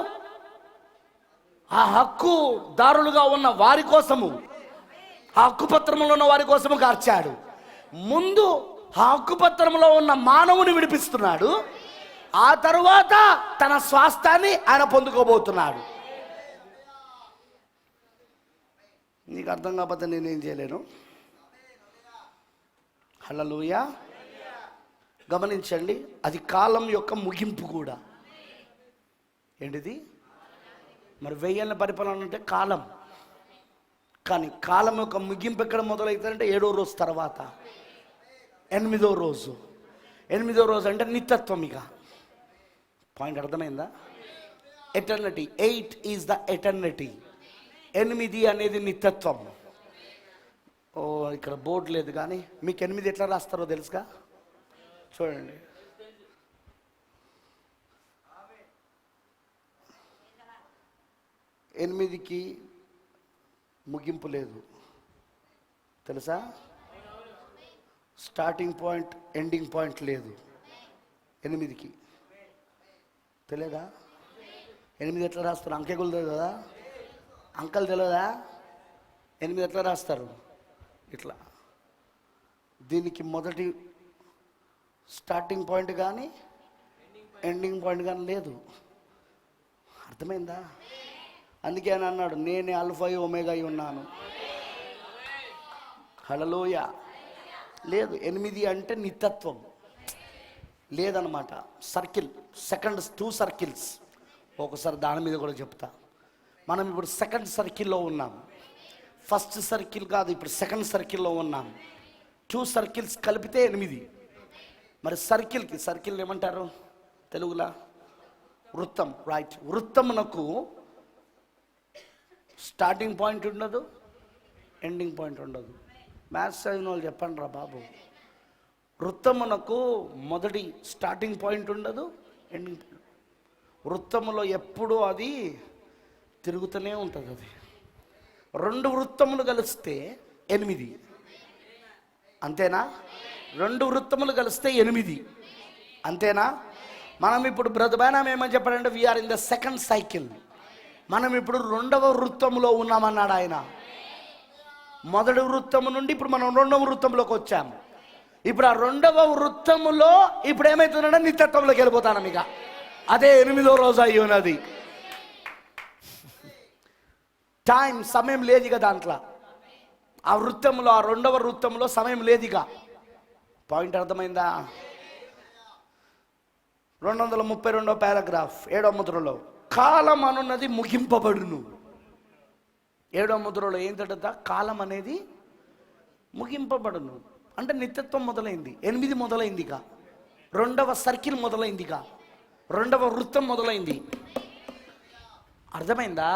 ఆ హక్కు దారులుగా ఉన్న వారి కోసము, ఆ హక్కుపత్రంలో ఉన్న వారి కోసము కార్చాడు. ముందు ఆ హక్కుపత్రంలో ఉన్న మానవుని విడిపిస్తున్నాడు, ఆ తరువాత తన స్వాస్థ్యాన్ని ఆయన పొందుకోబోతున్నాడు. నీకు అర్థం కాకపోతే నేనేం చేయలేను. హల్లెలూయా. గమనించండి, అది కాలం యొక్క ముగింపు కూడా. ఏంటిది? మరి 1000 ఏళ్ల పరిపాలన అంటే కాలం. కానీ కాలం యొక్క ముగింపు ఎక్కడ మొదలవుతుందంటే 7వ రోజు తర్వాత, 8వ రోజు. 8వ రోజు అంటే నిత్యత్వం. ఇక పాయింట్ అర్థమైందా? ఎటర్నిటీ. 8 is the eternity. 8 అనేది నిత్యత్వం. ఓ ఇక్కడ బోర్డు లేదు కానీ మీకు 8 ఎట్లా రాస్తారో తెలుసుగా? చూడండి. ఎనిమిదికి ముగింపు లేదు తెలుసా? స్టార్టింగ్ పాయింట్ ఎండింగ్ పాయింట్ లేదు 8కి. తెలియదా? 8 ఎట్లా రాస్తారు? అంకెలు తెలియదా? అంకలు తెలియదా? 8 ఎట్లా రాస్తారు? ఇట్లా. దీనికి మొదటి స్టార్టింగ్ పాయింట్ కానీ ఎండింగ్ పాయింట్ కానీ లేదు. అర్థమైందా? అందుకే ఆయన అన్నాడు, నేనే ఆల్ఫా ఒమేగా అయి ఉన్నాను. హల్లెలూయా. లేదు, 8 అంటే నిత్యత్వం లేదనమాట. Circle, second 2 circles. ఒకసారి దాని మీద కూడా చెప్తా. మనం ఇప్పుడు సెకండ్ సర్కిల్లో ఉన్నాం. ఫస్ట్ సర్కిల్ కాదు, ఇప్పుడు సెకండ్ సర్కిల్లో ఉన్నాం. 2 సర్కిల్స్ కలిపితే 8. మరి సర్కిల్ ఏమంటారు తెలుగులా? వృత్తం. రైట్. వృత్తమునకు స్టార్టింగ్ పాయింట్ ఉండదు, ఎండింగ్ పాయింట్ ఉండదు. మ్యాథ్స్ చదివిన వాళ్ళు చెప్పండి రా బాబు. వృత్తమునకు మొదటి స్టార్టింగ్ పాయింట్ ఉండదు, ఎండింగ్ పాయింట్. వృత్తములో ఎప్పుడూ అది తిరుగుతూనే ఉంటుంది. అది 2 వృత్తములు కలిస్తే 8. అంతేనా? 2 వృత్తములు కలిస్తే 8. అంతేనా? మనం ఇప్పుడు బ్రదబానం ఏమని చెప్పాడంటే, we are in the second cycle. మనం ఇప్పుడు 2వ వృత్తములో ఉన్నామన్నాడు ఆయన. మొదటి వృత్తము నుండి ఇప్పుడు మనం 2వ వృత్తంలోకి వచ్చాము. ఇప్పుడు ఆ 2వ వృత్తములో ఇప్పుడు ఏమవుతుందంటే నిత్యత్వంలోకి వెళ్ళిపోతాను. ఇక అదే 8వ రోజు అయ్యి ఉన్నది. టైం, సమయం లేదు ఇక దాంట్లో. ఆ వృత్తంలో, ఆ 2వ వృత్తంలో సమయం లేదు ఇక. పాయింట్ అర్థమైందా? 232వ పారాగ్రాఫ్ 7వ ముద్రలో కాలం అనున్నది ముగింపబడును. 7వ ముద్రలో ఏంటంట? కాలం అనేది ముగింపబడును అంటే నిత్యత్వం మొదలైంది, 8 మొదలైందిగా, 2వ సర్కిల్ మొదలైందిగా, 2వ వృత్తం మొదలైంది. అర్థమైందా?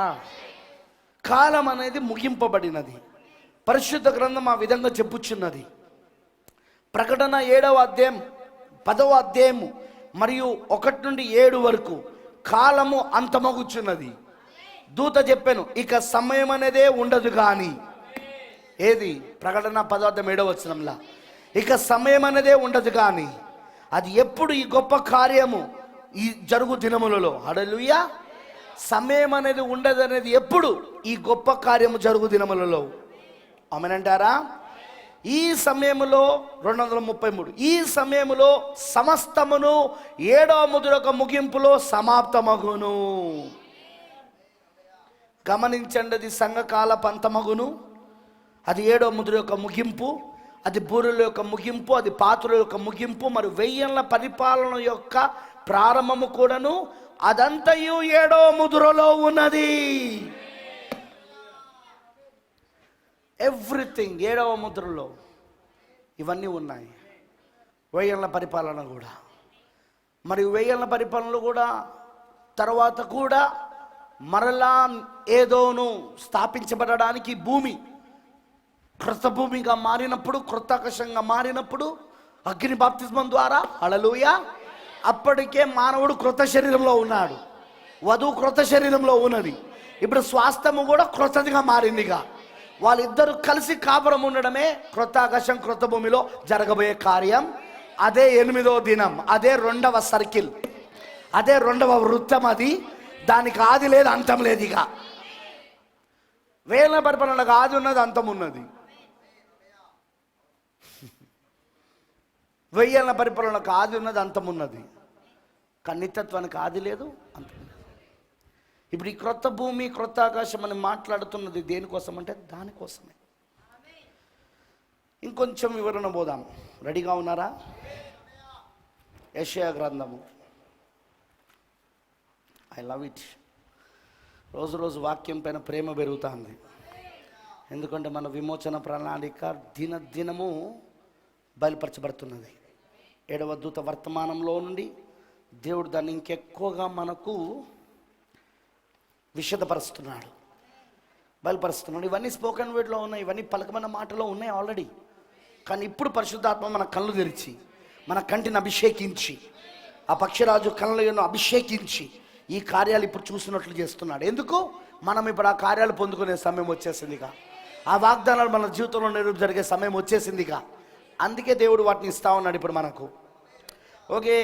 కాలం అనేది ముగింపబడినది. పరిశుద్ధ గ్రంథం ఆ విధంగా చెప్పుచున్నది. ప్రకటన 7వ అధ్యాయం 10వ అధ్యాయము మరియు 1 నుండి 7 వరకు కాలము అంతమగుచున్నది. దూత చెప్పాను, ఇక సమయం అనేదే ఉండదు కానీ. ఏది? ప్రకటన 10వ అధ్యాయం 7వ వచనంలా ఇక సమయం అనేదే ఉండదు కానీ. అది ఎప్పుడు? ఈ గొప్ప కార్యము ఈ జరుగు దినములలో. హల్లెలూయా. సమయం అనేది ఉండదు అనేది ఎప్పుడు? ఈ గొప్ప కార్యము జరుగు దినములలో. ఆమేనంటారా? ఈ సమయములో 233 ఈ సమయములో సమస్తమును 7వ ముద్ర ముగింపులో సమాప్తమగును. గమనించండి, అది సంఘకాల పంతమగును, అది 7వ ముద్ర యొక్క ముగింపు, అది బూరెల యొక్క ముగింపు, అది పాత్రల యొక్క ముగింపు, మరి 1000 ఏళ్ల పరిపాలన యొక్క ప్రారంభము కూడాను. అదంతయు 7వ ముద్రలో ఉన్నది. ఎవ్రీథింగ్ 7వ ముద్రలో ఇవన్నీ ఉన్నాయి. 1000 ఏళ్ల పరిపాలన కూడా, మరి 1000 ఏళ్ల పరిపాలనలో కూడా తర్వాత కూడా మరలా ఏదోను స్థాపించబడడానికి భూమి క్రొత్త భూమిగా మారినప్పుడు, క్రొత్త ఆకాశంగా మారినప్పుడు అగ్ని బాప్తిస్మం ద్వారా, హల్లెలూయా, అప్పటికే మానవుడు క్రొత్త శరీరంలో ఉన్నాడు, వధువు క్రొత్త శరీరంలో ఉన్నది. ఇప్పుడు స్వాస్థ్యము కూడా క్రొత్తదిగా మారిందిగా. వాళ్ళిద్దరూ కలిసి కాపురం ఉండడమే క్రొత్త ఆకాశం క్రొత్త భూమిలో జరగబోయే కార్యం. అదే 8వ దినం, అదే 2వ సర్కిల్, అదే 2వ వృత్తం. అది దానికి ఆది లేదు, అంతం లేదు. ఇక 1000 ఏళ్ల పరిపాలనకు ఆది ఉన్నది, అంతం ఉన్నది. 1000 ఏళ్ల పరిపాలనకు ఆది ఉన్నది, అంతం ఉన్నది. కానీ నిత్యత్వానికి ఆది లేదు, అంతం లేదు. ఇప్పుడు ఈ క్రొత్త భూమి క్రొత్త ఆకాశం అని మాట్లాడుతున్నది దేనికోసం అంటే దానికోసమే. ఇంకొంచెం వివరణ పోదాం. రెడీగా ఉన్నారా? యెషయా గ్రంథము. I love it. రోజు రోజు వాక్యం పైన ప్రేమ పెరుగుతుంది. ఎందుకంటే మన విమోచన ప్రణాళిక దినదినము బయలుపరచబడుతున్నది. 7వ దూత వర్తమానంలో నుండి దేవుడు దాన్ని ఇంకెక్కువగా మనకు విషదపరుస్తున్నాడు, బయలుపరుస్తున్నాడు. ఇవన్నీ స్పోకెన్ వర్డ్లో ఉన్నాయి, ఇవన్నీ పలకమైన మాటలో ఉన్నాయి ఆల్రెడీ. కానీ ఇప్పుడు పరిశుద్ధాత్మ మన కళ్ళు తెరిచి, మన కంటిని అభిషేకించి, ఆ పక్షిరాజు కళ్ళను అభిషేకించి ఈ కార్యాలు ఇప్పుడు చూసినట్లు చేస్తున్నాడు. ఎందుకు? మనం ఇప్పుడు ఆ కార్యాలు పొందుకునే సమయం వచ్చేసిందిగా, ఆ వాగ్దానాలు మన జీవితంలో నెరవేర్పు జరిగే సమయం వచ్చేసిందిగా. అందుకే దేవుడు వాటిని ఇస్తా ఉన్నాడు ఇప్పుడు మనకు. ఓకే,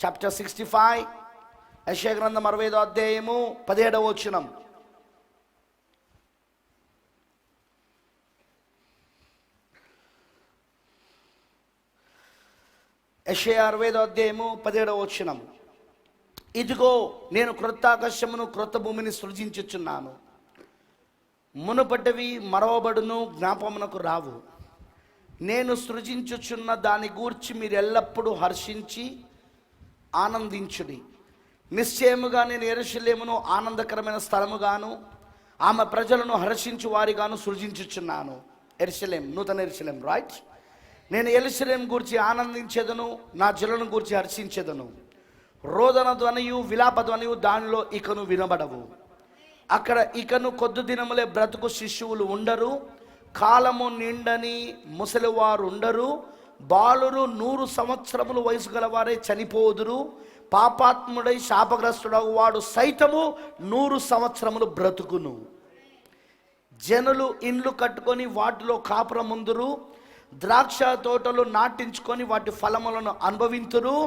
చాప్టర్ 65, యెషయా గ్రంథం 65వ అధ్యాయము 17వ వచనం. యెషయా 65వ అధ్యాయము 17వ వచనం. ఇదిగో నేను క్రొత్త ఆకాశమును క్రొత్త భూమిని సృజించుచున్నాను, మునుపటివి మరవబడును, జ్ఞాపమునకు రావు. నేను సృజించుచున్న దాని గూర్చి మీరు ఎల్లప్పుడూ హర్షించి ఆనందించుడి. నిశ్చయముగా నేను యెరూషలేమును ఆనందకరమైన స్థలముగాను ఆమె ప్రజలను హర్షించు వారిగాను సృజించుచున్నాను. యెరూషలేం, నూతన యెరూషలేం, రైట్? నేను యెరూషలేం గూర్చి ఆనందించేదను, నా జనులను గూర్చి హర్షించేదను. రోదన ధ్వనియు విలాప ధ్వనియు దానిలో ఇకను వినబడవు. అక్కడ ఇకను కొద్ది దినములే బ్రతుకు శిశువులు ఉండరు, కాలము నిండని ముసలివారు ఉండరు, బాలురు 100 సంవత్సరములు వయసు గలవారే చనిపోదురు, పాపాత్ముడై శాపగ్రస్తుడగు వాడు సైతము 100 సంవత్సరములు బ్రతుకును. జనులు ఇండ్లు కట్టుకొని వాటిలో కాపురముందురు, ద్రాక్ష తోటలు నాటించుకొని వాటి ఫలములను అనుభవింతురు.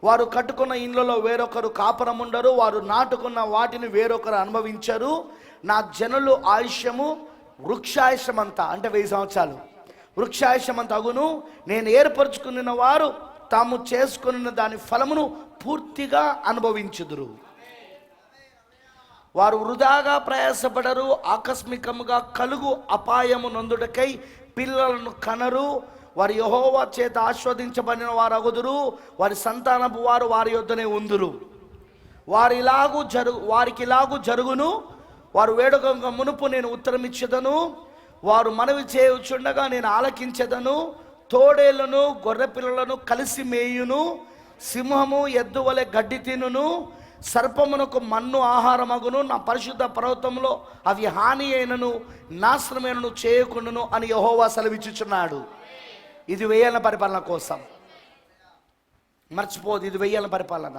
వారు కట్టుకున్న ఇండ్లలో వేరొకరు కాపురముండరు, వారు నాటుకున్న వాటిని వేరొకరు అనుభవించరు. నా జనులు ఆయుష్యము వృక్షాయుష్యమంతా, అంటే 1000 సంవత్సరాలు వృక్షాయుష్యమంత అగును. నేను ఏర్పరచుకున్న వారు తాము చేసుకున్న దాని ఫలమును పూర్తిగా అనుభవించుదురు. వారు వృధాగా ప్రయాసపడరు, ఆకస్మికముగా కలుగు అపాయము నొందుటకై పిల్లలను కనరు. వారి యెహోవా చేత ఆస్వాదించబడిన వారు అగుదురు, వారి సంతానపు వారు వారి యొద్దనే ఉందురు. వారికి ఇలాగు జరుగును, వారు వేడుక మునుపు నేను ఉత్తరం ఇచ్చేదను, వారు మనవి చేయుచుండగా నేను ఆలకించెదను. తోడేళ్లను గొర్రె పిల్లలను కలిసి మేయును, సింహము ఎద్దు వలె గడ్డి తినును, సర్పమునకు మన్ను ఆహారమగును, నా పరిశుద్ధ పర్వతంలో అవి హాని అయినను నాశనమైనను చేయకుండాను అని యెహోవా సెలవిచ్చుచున్నాడు. ఇది 1000 ఏళ్ల పరిపాలన కోసం. మర్చిపోదు, ఇది 1000 ఏళ్ల పరిపాలన.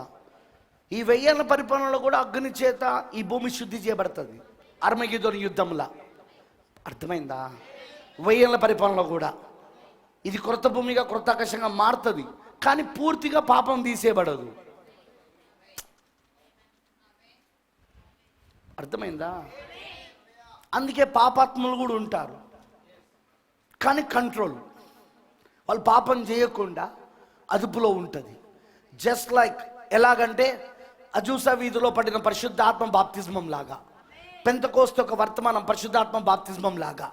ఈ 1000 ఏళ్ల పరిపాలనలో కూడా అగ్ని చేత ఈ భూమి శుద్ధి చేయబడుతుంది, అర్మగిద్దోను యుద్ధంలా. అర్థమైందా? 1000 ఏళ్ల పరిపాలనలో కూడా ఇది క్రొత్త భూమిగా, క్రొత్త ఆకాశంగా మారుతుంది, కానీ పూర్తిగా పాపం తీసేయబడదు. అర్థమైందా? అందుకే పాపాత్ములు కూడా ఉంటారు, కానీ కంట్రోల్, వాళ్ళు పాపం చేయకుండా అదుపులో ఉంటుంది. జస్ట్ లైక్ ఎలాగంటే అజూసా వీధిలో పడిన పరిశుద్ధాత్మ బాప్తిజమం లాగా, పెంతెకోస్తు ఒక వర్తమానం పరిశుద్ధాత్మ బాప్తిజమం లాగా.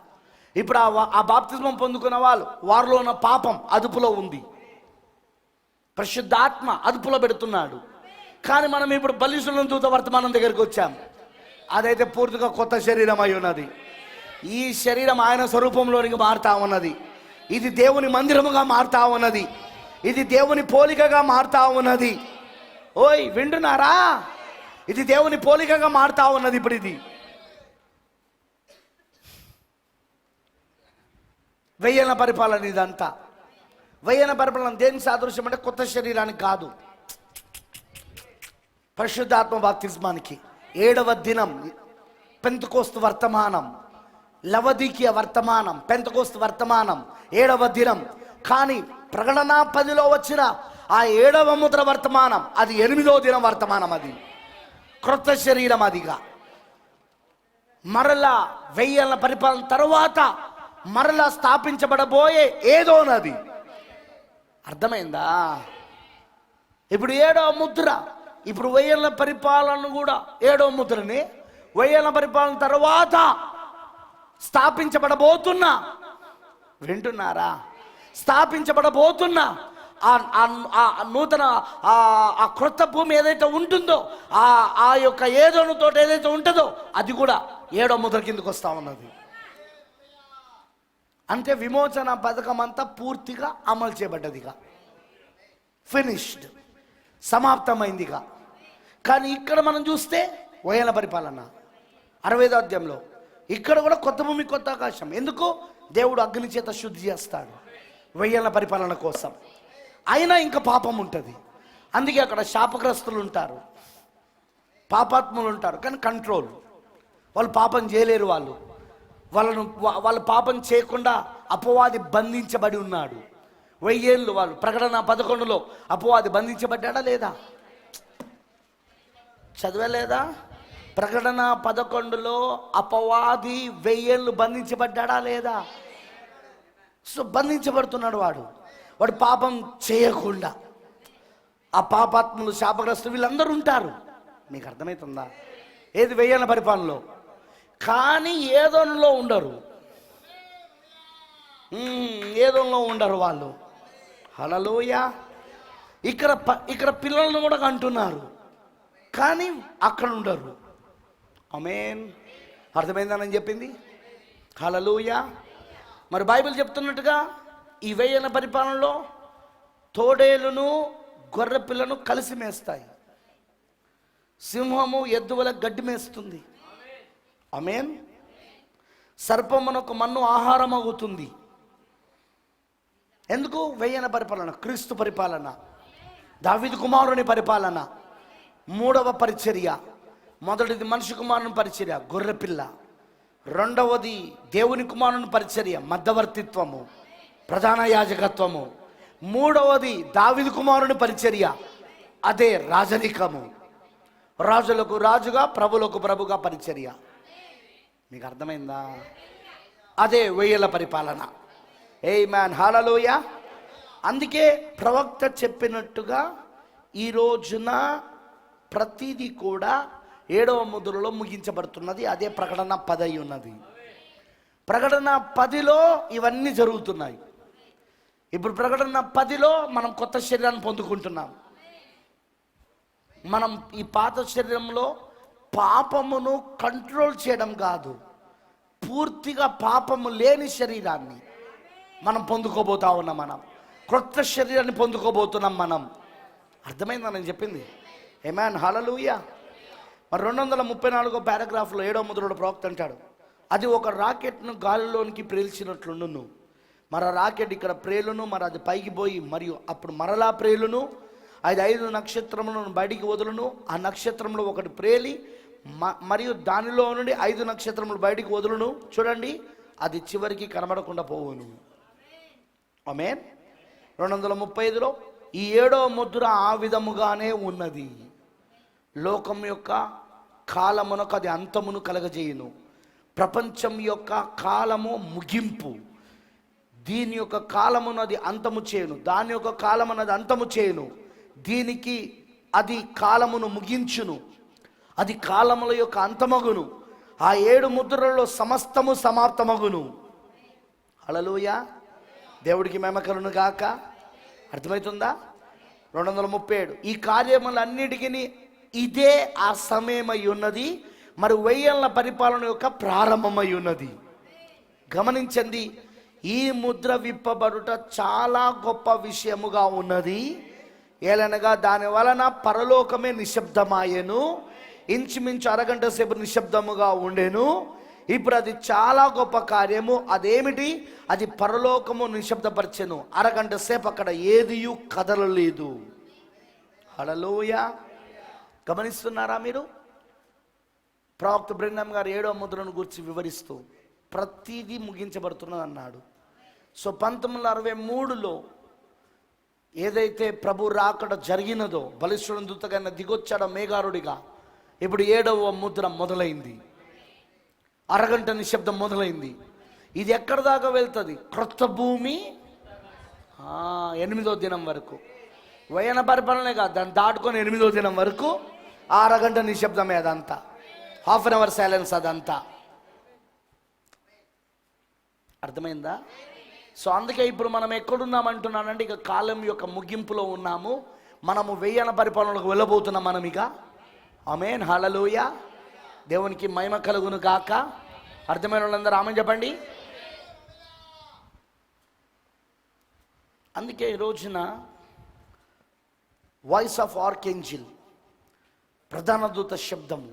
ఇప్పుడు ఆ బాప్తిజమం పొందుకున్న వారిలో ఉన్న పాపం అదుపులో ఉంది, పరిశుద్ధాత్మ అదుపులో పెడుతున్నాడు. కానీ మనం ఇప్పుడు బలిష్ఠులను దూత వర్తమానం దగ్గరికి వచ్చాం. అదైతే పూర్తిగా కొత్త శరీరం అయి ఉన్నది. ఈ శరీరం ఆయన స్వరూపంలోనికి మారుతా ఉన్నది. ఇది దేవుని మందిరముగా మారుతా ఉన్నది. ఇది దేవుని పోలికగా మారుతా ఉన్నది. ఓయ్ వింటున్నారా? ఇది దేవుని పోలికగా మారుతా ఉన్నది. ఇప్పుడు ఇది 1000 ఏళ్ల పరిపాలన. ఇదంతా 1000 ఏళ్ల పరిపాలన దేనికి సాదృశ్యం అంటే కొత్త శరీరానికి కాదు, పరిశుద్ధాత్మ బాప్తిస్మానికి. 7వ దినం పెంతెకోస్తు వర్తమానం, లవదీకియ వర్తమానం, పెంతెకోస్తు వర్తమానం 7వ దినం. కానీ ప్రకటన 10లో వచ్చిన ఆ 7వ ముద్ర వర్తమానం అది 8వ దినం వర్తమానం. అది క్రొత్త శరీరం. అదిగా మరలా 1000 ఏళ్ల పరిపాలన తర్వాత మరలా స్థాపించబడబోయే ఏదో నది. అర్థమైందా? ఇప్పుడు 7వ ముద్ర, ఇప్పుడు 1000 ఏళ్ల పరిపాలన కూడా 7వ ముద్రని 1000 ఏళ్ల పరిపాలన తర్వాత స్థాపించబడబోతున్నా, వింటున్నారా? స్థాపించబడబోతున్నా ఆ నూతన ఆ క్రొత్త భూమి ఏదైతే ఉంటుందో, ఆ యొక్క ఏదోనుతో ఏదైతే ఉంటుందో అది కూడా 7వ ముద్ర కిందకు వస్తా ఉన్నది. అంటే విమోచన పథకం అంతా పూర్తిగా అమలు చేయబడ్డదిగా, ఫినిష్డ్, సమాప్తమైందిగా. కానీ ఇక్కడ మనం చూస్తే 1000 ఏళ్ల పరిపాలన 65వ అధ్యాయంలో ఇక్కడ కూడా కొత్త భూమి, కొత్త ఆకాశం. ఎందుకు? దేవుడు అగ్ని చేత శుద్ధి చేస్తాడు 1000 ఏళ్ల పరిపాలన కోసం. అయినా ఇంకా పాపం ఉంటుంది. అందుకే అక్కడ శాపగ్రస్తులు ఉంటారు, పాపాత్ములు ఉంటారు, కానీ కంట్రోల్. వాళ్ళు పాపం చేయలేరు. వాళ్ళు పాపం చేయకుండా అపవాది బంధించబడి ఉన్నాడు 1000 ఏళ్ళు. వాళ్ళు ప్రకటన 11లో అపవాది బంధించబడ్డా లేదా? చదవలేదా? ప్రకటన 11లో అపవాది 1000 ఏళ్ళు బంధించబడ్డా లేదా? సో బంధించబడుతున్నాడు వాడు పాపం చేయకుండా. ఆ పాపాత్ములు, శాపగ్రస్తులు వీళ్ళందరూ ఉంటారు. మీకు అర్థమవుతుందా? ఏది 1000 ఏళ్ల పరిపాలనలో. కానీ ఏదోలో ఉండరు, ఏదోలో ఉండరు వాళ్ళు. హల్లెలూయా. ఇక్కడ పిల్లలను కూడా అంటున్నారు, కానీ అక్కడ ఉండరు. ఆమేన్. అర్థమైందని చెప్పింది. హల్లెలూయా. మరి బైబిల్ చెప్తున్నట్టుగా ఈ 1000 ఏళ్ల పరిపాలనలో తోడేలును గొర్రె పిల్లను కలిసి మేస్తాయి, సింహము ఎద్దు వలె గడ్డి మేస్తుంది. ఆమేన్. సర్పమునకు మన్ను ఆహారం అవుతుంది. ఎందుకు? 1000 ఏళ్ల పరిపాలన, క్రీస్తు పరిపాలన, దావీదు కుమారుని పరిపాలన. 3వ పరిచర్య. మొదటిది మనిషి కుమారుని పరిచర్య, గొర్రెపిల్ల. 2వది దేవుని కుమారుని పరిచర్య, మధ్యవర్తిత్వము, ప్రధాన యాజకత్వము. 3వది దావీదు కుమారుని పరిచర్య, అదే రాజరికము, రాజులకు రాజుగా ప్రభులకు ప్రభుగా పరిచర్య. మీకు అర్థమైందా? అదే 1000 ఏళ్ల పరిపాలన. ఆమేన్. హల్లెలూయా. అందుకే ప్రవక్త చెప్పినట్టుగా ఈ రోజున ప్రతిదీ కూడా 7వ ముద్రలో ముగించబడుతున్నది. అదే ప్రకటన 10 అయి ఉన్నది. ప్రకటన 10లో ఇవన్నీ జరుగుతున్నాయి. ఇప్పుడు ప్రకటన 10లో మనం కొత్త శరీరాన్ని పొందుకుంటున్నాం. మనం ఈ పాత శరీరంలో పాపమును కంట్రోల్ చేయడం కాదు, పూర్తిగా పాపము లేని శరీరాన్ని, మనం పొందుకోబోతా ఉన్నాం. మనం క్రొత్త శరీరాన్ని పొందుకోబోతున్నాం. మనం అర్థమైందా నేను చెప్పింది? ఆమేన్, హల్లెలూయా. మరి 234 పారాగ్రాఫ్లో 7వ ముద్రలో ప్రవక్త అంటాడు, అది ఒక రాకెట్ను గాలిలోనికి ప్రేల్చినట్లుండును. మరి ఆ రాకెట్ ఇక్కడ ప్రేలును, మరి అది పైకి పోయి మరియు అప్పుడు మరలా ప్రేలును. అది 5 నక్షత్రములను బయటికి వదులును. ఆ నక్షత్రంలో ఒకటి ప్రేలి మరియు దానిలో నుండి 5 నక్షత్రములు బయటికి వదులును. చూడండి, అది చివరికి కనబడకుండా పోవును. ఆమేన్. 235లో ఈ 7వ ముద్ర ఆ విధముగానే ఉన్నది. లోకం యొక్క కాలమునకు అది అంతమును కలగజేయును. ప్రపంచం యొక్క కాలము ముగింపు. దీని యొక్క కాలమును అది అంతము చేయును, దాని యొక్క కాలమును అది అంతము చేయును. దీనికి అది కాలమును ముగించును, అది కాలముల యొక్క అంతమగును. ఆ 7 ముద్రలలో సమస్తము సమాప్తమగును. హల్లెలూయా. దేవుడికి మహిమ కలుగును గాక. అర్థమవుతుందా? 237 ఈ కార్యములన్నిటికీ ఇదే ఆ సమయమై ఉన్నది, మరి 1000 ఏళ్ల పరిపాలన యొక్క ప్రారంభమై ఉన్నది. గమనించండి, ఈ ముద్ర విప్పబడుట చాలా గొప్ప విషయముగా ఉన్నది. ఏలనగా దాని వలన పరలోకమే నిశ్శబ్దమాయెను. ఇంచుమించు అరగంట సేపు నిశ్శబ్దముగా ఉండెను. ఇప్పుడు అది చాలా గొప్ప కార్యము. అదేమిటి? అది పరలోకము నిశ్శబ్దపరిచెను. అరగంట సేపు అక్కడ ఏదియు కదలలేదు. హల్లెలూయా. గమనిస్తున్నారా మీరు? ప్రవక్త బ్రెన్హామ్ గారు 7వ ముద్రను గురించి వివరిస్తూ ప్రతిదీ ముగించబడుతున్నది అన్నాడు. సో 1963లో ఏదైతే ప్రభు రాకడ జరిగినదో, బలిష్ఠుని దూతగా దిగొచ్చాడో మేఘారుడిగా, ఇప్పుడు 7వ ముద్ర మొదలైంది. అరగంట నిశ్శబ్దం మొదలైంది. ఇది ఎక్కడి దాకా వెళ్తుంది? క్రొత్త భూమి 8వ దినం వరకు. వయన పరిపాలనే కాదు, దాన్ని దాటుకొని 8వ దినం వరకు అరగంట నిశ్శబ్దమే. అదంతా హాఫ్ అన్ అవర్ సైలెన్స్. అదంతా అర్థమైందా? సో అందుకే ఇప్పుడు మనం ఎక్కడున్నామంటున్నానంటే, ఇక కాలం యొక్క ముగింపులో ఉన్నాము. మనము 1000 పరిపాలనకు వెళ్ళబోతున్నాం మనం ఇక. ఆమేన్, హల్లెలూయా. దేవునికి మహిమ కలుగును గాక. అర్థమైన వాళ్ళందరూ ఆమేన్ చెప్పండి. అందుకే ఈ రోజున వాయిస్ ఆఫ్ ఆర్కేంజిల్, ప్రధాన దూత శబ్దము,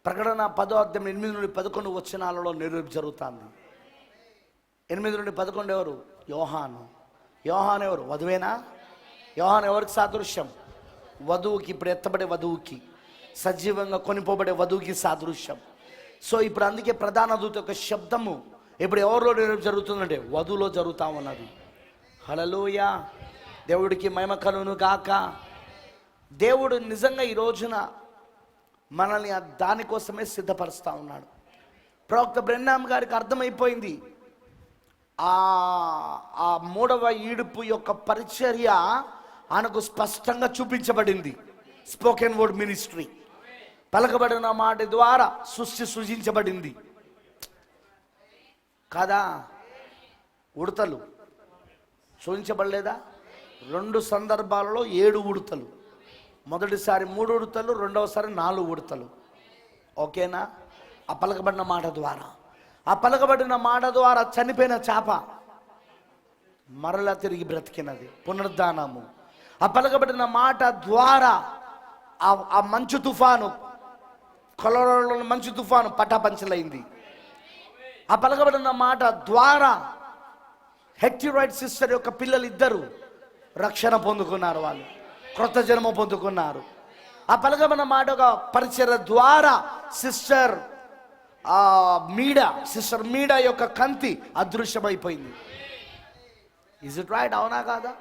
ప్రకటన 10వ అధ్యాయం 8 నుండి 11 వచనాలలో నెరవేర్పు జరుగుతుంది. 8 నుండి 11 ఎవరు? యోహాను. యోహాను ఎవరు? వధువేనా? యోహాను ఎవరికి సాదృశ్యం? వధువుకి, ఇప్పుడు ఎత్తబడే వధువుకి, సజీవంగా కొనిపోబడే వధువుకి సాదృశ్యం. సో ఇప్పుడు అందుకే ప్రధాన దూత యొక్క శబ్దము ఇప్పుడు ఎవరిలో నెరవేర్పు జరుగుతుందంటే వధువులో జరుగుతూ ఉన్నది. హల్లెలూయా. దేవుడికి మహిమ కలుగును గాక. దేవుడు నిజంగా ఈ రోజున మనల్ని దానికోసమే సిద్ధపరుస్తూ ఉన్నాడు. ప్రవక్త బ్రెన్హామ్ గారికి అర్థమైపోయింది, ఆ 3వ ఈడుపు యొక్క పరిచర్య ఆయనకు స్పష్టంగా చూపించబడింది. స్పోకెన్ వర్డ్ మినిస్ట్రీ, పలకబడిన మాట ద్వారా సృష్టి సృజించబడింది కదా. ఉడతలు సృజించబడలేదా? 2 సందర్భాలలో 7 ఉడతలు. మొదటిసారి 3 ఉడతలు, రెండవసారి 4 ఉడతలు. ఓకేనా? ఆ పలకబడిన మాట ద్వారా, ఆ పలకబడిన మాట ద్వారా చనిపోయిన చేప మరలా తిరిగి బ్రతికినది, పునరుద్ధానము. ఆ పలకబడిన మాట ద్వారా ఆ మంచు తుఫాను, కొలరాడోలో మంచు తుఫాను పటాపంచలైంది. ఆ పలకబడిన మాట ద్వారా హెట్టి రైట్ సిస్టర్ యొక్క పిల్లలు 2 రక్షణ పొందుకున్నారు. వాళ్ళు క్రొత్త జన్మ పొందుకున్నారు. ఆ పలకబడిన మాట ఒక పరిచర్య ద్వారా సిస్టర్ మీడా యొక్క కంతి అదృశ్యమైపోయింది. Is it right? అవునా కాదా?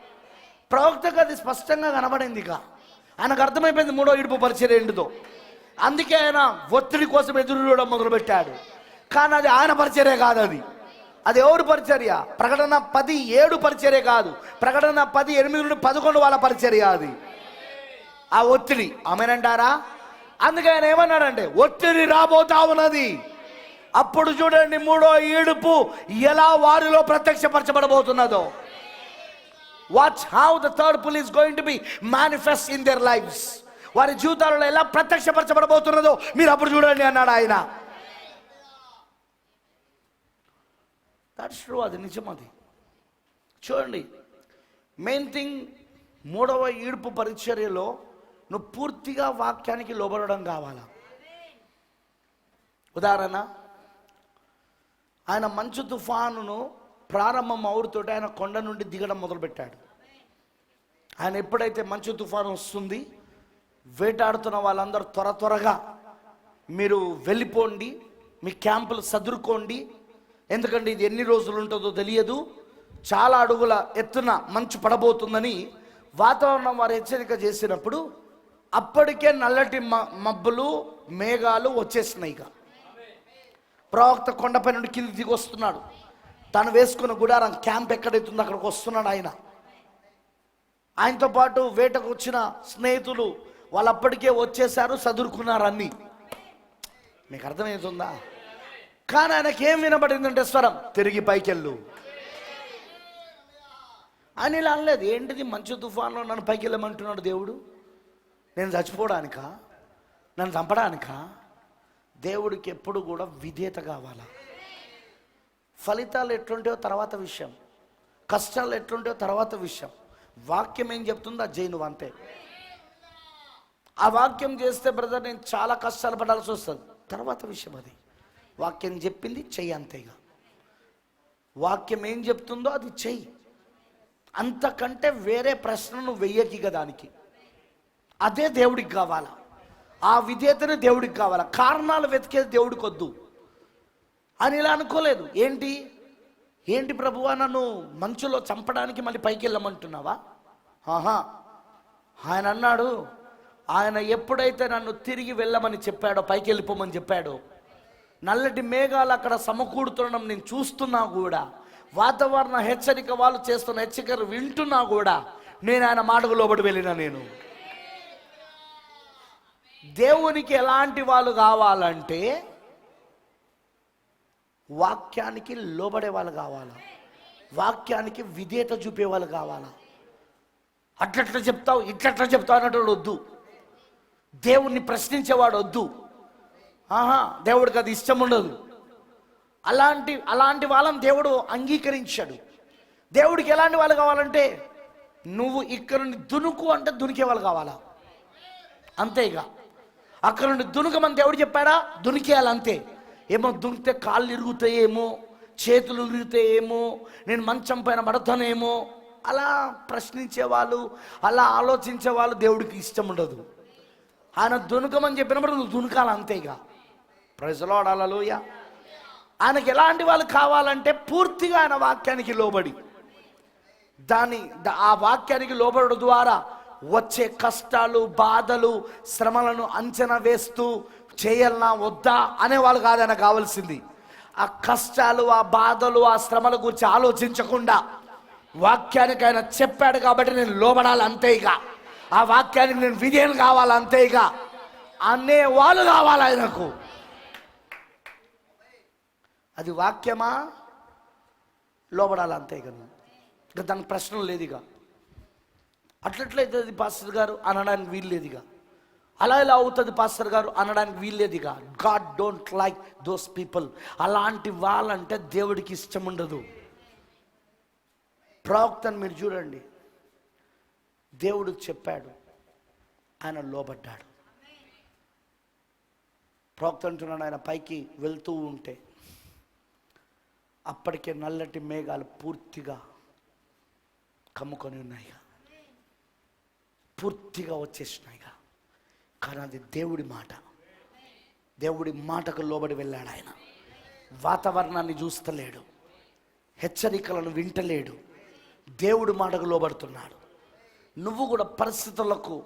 ప్రవక్తకు అది స్పష్టంగా కనబడింది. ఇక ఆయనకు అర్థమైపోయింది 3వ ఈడుపు పరిచర్య ఏంటిదో. అందుకే ఆయన ఒత్తిడి కోసం ఎదురు చూడడం మొదలుపెట్టాడు. కానీ అది ఆయన పరిచర్య కాదు. అది ఎవరు పరిచర్య? ప్రకటన 10:7 పరిచర్య కాదు. ప్రకటన 10:8 నుండి 11 వాళ్ళ పరిచర్య అది. ఆ ఒత్తిడి. ఆమేనంటారా? అందుకే ఆయన ఏమన్నాడంటే, ఒత్తిడి రాబోతా ఉన్నది. అప్పుడు చూడండి 3వ ఈడుపు ఎలా వారిలో ప్రత్యక్షపరచబడబోతున్నదో. Watch how the third pull is going to be manifest in their lives. వారి జీవితాలలో ఎలా ప్రత్యక్షపరచబడబోతున్నదో మీరు అప్పుడు చూడండి అన్నాడు ఆయన. That's true. అది నిజం. అది చూడండి, మెయిన్ థింగ్ మూడవ ఈడ్పు పరిచర్యలో నువ్వు పూర్తిగా వాక్యానికి లోబడడం కావాలా. ఉదాహరణ, ఆయన మంచు తుఫానును ప్రారంభం అవుడుతోటి ఆయన కొండ నుండి దిగడం మొదలుపెట్టాడు. ఆయన ఎప్పుడైతే మంచు తుఫాను వస్తుంది, వేటాడుతున్న వాళ్ళందరూ త్వరగా మీరు వెళ్ళిపోండి, మీ క్యాంపులు సదురుకోండి, ఎందుకంటే ఇది ఎన్ని రోజులు ఉంటుందో తెలియదు, చాలా అడుగుల ఎత్తున మంచు పడబోతుందని వాతావరణం వారు హెచ్చరిక చేసినప్పుడు అప్పటికే నల్లటి మబ్బులు మేఘాలు వచ్చేసినాయి. ఇక ప్రవక్త కొండపై నుండి కింది దిగి వస్తున్నాడు. తను వేసుకున్న గుడారం క్యాంప్ ఎక్కడైతుందో అక్కడికి వస్తున్నాడు. ఆయనతో పాటు వేటకు వచ్చిన స్నేహితులు వాళ్ళు అప్పటికే వచ్చేసారు, చదువుకున్నారు అన్నీ. మీకు అర్థమవుతుందా? కానీ ఆయనకి ఏం వినబడిందంటే స్వరం, తిరిగి పైకెళ్ళు అని. ఇలా అనలేదు. ఏంటిది, మంచు తుఫాన్లో నన్ను పైకి వెళ్ళమంటున్నాడు దేవుడు? నేను చచ్చిపోవడానికా? నన్ను చంపడానికా? దేవుడికి ఎప్పుడు కూడా విధేయత కావాలా. ఫలితాలు ఎట్లుంటాయో తర్వాత విషయం, కష్టాలు ఎట్లుంటాయో తర్వాత విషయం. వాక్యం ఏం చెప్తుందో అది చేయి నువ్వు, అంతే. ఆ వాక్యం చేస్తే బ్రదర్ నేను చాలా కష్టాలు పడాల్సి వస్తుంది, తర్వాత విషయం అది. వాక్యం చెప్పింది చెయ్యి, అంతేగా. వాక్యం ఏం చెప్తుందో అది చెయ్యి, అంతకంటే వేరే ప్రశ్న నువ్వు వెయ్యకి దానికి. అదే దేవుడికి కావాలా, ఆ విధేయతనే దేవుడికి కావాలా. కారణాలు వెతికేది దేవుడికి వద్దు అని ఇలా అనుకోలేదు. ఏంటి ప్రభువా, నన్ను మంచులో చంపడానికి మళ్ళీ పైకి వెళ్ళమంటున్నావా? ఆహా, ఆయన అన్నాడు, ఆయన ఎప్పుడైతే నన్ను తిరిగి వెళ్ళమని చెప్పాడో, పైకి వెళ్ళిపోమని చెప్పాడో, నల్లటి మేఘాలు అక్కడ సమకూడుతుండడం నేను చూస్తున్నా కూడా, వాతావరణ హెచ్చరిక వాళ్ళు చేస్తున్న హెచ్చరికలు వింటున్నా కూడా, నేను ఆయన మాటకు లోబడి వెళ్ళిన. నేను దేవునికి ఎలాంటి వాళ్ళు కావాలంటే వాక్యానికి లోబడే వాళ్ళు కావాలా, వాక్యానికి విధేయత చూపే వాళ్ళు కావాలా. అట్లట్లా చెప్తావు ఇట్లట్లా చెప్తావు అన్నట్టు వద్దు, దేవుణ్ణి ప్రశ్నించేవాడు వద్దు. దేవుడికి అది ఇష్టం ఉండదు. అలాంటి వాళ్ళని దేవుడు అంగీకరించాడు. దేవుడికి ఎలాంటి వాళ్ళు కావాలంటే, నువ్వు ఇక్కడ నుండి దునుకు అంటే దునికే వాళ్ళు కావాలా, అంతేగా. అక్కడ నుండి దునుకమని దేవుడు చెప్పాడా, దునికేయాలి, అంతే. ఏమో దునికితే కాళ్ళు ఇరుగుతాయేమో, చేతులు ఇరుగుతాయేమో, నేను మంచం పైన పడతానేమో, అలా ప్రశ్నించేవాళ్ళు, అలా ఆలోచించే వాళ్ళు దేవుడికి ఇష్టం ఉండదు. ఆయన దునుకమని చెప్పినప్పుడు నువ్వు దునకాలి, అంతేగా. ప్రైజ్ లార్డ్, హల్లెలూయా. ఆయనకి ఎలాంటి వాళ్ళు కావాలంటే పూర్తిగా ఆయన వాక్యానికి లోబడి, ఆ వాక్యానికి లోబడడం ద్వారా వచ్చే కష్టాలు, బాధలు, శ్రమలను అంచనా వేస్తూ చేయాలన్నా వద్దా అనేవాళ్ళు కాదు ఆయన కావాల్సింది. ఆ కష్టాలు, ఆ బాధలు, ఆ శ్రమల గురించి ఆలోచించకుండా వాక్యానికి ఆయన చెప్పాడు కాబట్టి నేను లోబడాలి, అంతేగా. ఆ వాక్యానికి నేను విధేయం కావాలి, అంతేగా అనే వాళ్ళు కావాలి ఆయనకు. అది వాక్యమా, లోబడాలి, అంతేగా. ఇక దానికి ప్రశ్నలు లేదు. ఇక అట్లట్లయితుంది పాస్టర్ గారు అనడానికి వీలు లేదు. ఇక అలా ఇలా అవుతుంది పాస్టర్ గారు అనడానికి వీలు లేదు. ఇక God don't like those people. అలాంటి వాళ్ళంటే దేవుడికి ఇష్టం ఉండదు. ప్రవక్తను మీరు చూడండి, దేవుడు చెప్పాడు, ఆయన లోబడ్డాడు. ప్రవక్త అంటున్నాడు, ఆయన పైకి వెళ్తూ ఉంటే అప్పటికే నల్లటి మేఘాలు పూర్తిగా కమ్ముకొని ఉన్నాయి, పూర్తిగా వచ్చేసినాయిగా. కానీ అది దేవుడి మాట, దేవుడి మాటకు లోబడి వెళ్ళాడు ఆయన. వాతావరణాన్ని చూస్తలేడు, హెచ్చరికలను వింటలేడు, దేవుడి మాటకు లోబడుతున్నాడు. నువ్వు కూడా పరిస్థితులకు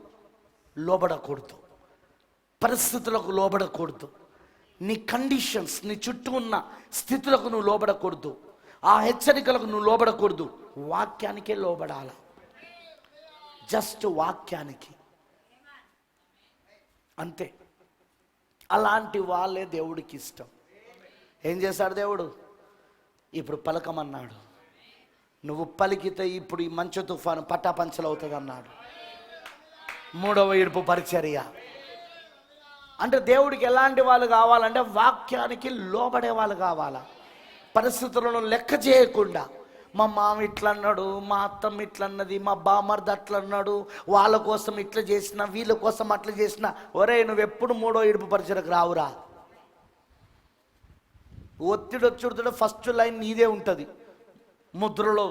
లోబడకూడదు, పరిస్థితులకు లోబడకూడదు. నీ కండిషన్స్, నీ చుట్టూ ఉన్న స్థితులకు నువ్వు లోబడకూడదు, ఆ హెచ్చరికలకు నువ్వు లోబడకూడదు. వాక్యానికే లోబడాల, జస్ట్ వాక్యానికి, అంతే. అలాంటి వాళ్ళే దేవుడికి ఇష్టం. ఏం చేశాడు దేవుడు? ఇప్పుడు పలకమన్నాడు. నువ్వు పలికితే ఇప్పుడు ఈ మంచు తుఫాను పట్టాపంచలు అవుతుంది అన్నాడు. మూడవ ఈడ్పు పరిచర్య అంటే దేవుడికి ఎలాంటి వాళ్ళు కావాలంటే వాక్యానికి లోబడే వాళ్ళు కావాలా. పరిస్థితులను లెక్క చేయకుండా, మా మామ ఇట్లా అన్నాడు, మా అత్తమ్మ ఇట్లా అన్నది, మా బామర్ది అట్లా అన్నాడు, వాళ్ళ కోసం ఇట్లా చేసిన, వీళ్ళ కోసం అట్లా చేసిన. ఒరే, నువ్వు ఎప్పుడు మూడో ఇడుపు పరిచయకు రావురా. ఒత్తిడి వచ్చుడుతో ఫస్ట్ లైన్ నీదే ఉంటుంది ముద్రలో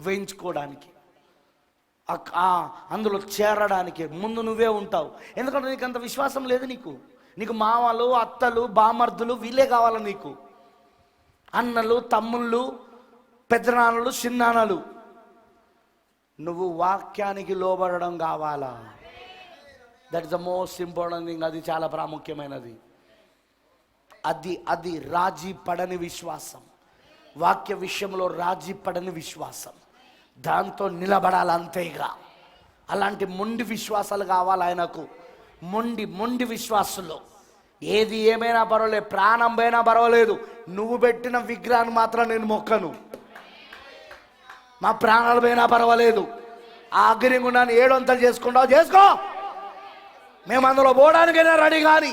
వేయించుకోవడానికి, అందులో చేరడానికి ముందు నువ్వే ఉంటావు. ఎందుకంటే నీకు అంత విశ్వాసం లేదు. నీకు మామలు, అత్తలు, బామర్దులు వీళ్ళే కావాలి. నీకు అన్నలు, తమ్ముళ్ళు, పెద్దనాన్నలు, చిన్నాన్నలు. నువ్వు వాక్యానికి లోబడడం కావాలా. That is the most important thing. అది చాలా ప్రాముఖ్యమైనది. అది రాజీ పడని విశ్వాసం. వాక్య విషయంలో రాజీ పడని విశ్వాసం, దాంతో నిలబడాలి అంతేగా. అలాంటి మొండి విశ్వాసాలు కావాలి ఆయనకు. మొండి విశ్వాసులు. ఏది ఏమైనా పర్వాలేదు, ప్రాణం పోయినా పర్వాలేదు, నువ్వు పెట్టిన విగ్రహాన్ని మాత్రం నేను మొక్కను. మా ప్రాణాలు పోయినా పర్వాలేదు, ఆ అగ్నిగుండాన్ని 700 చేసుకుంటావు చేసుకో, మేము అందులో పోవడానికైనా రెడీ. కానీ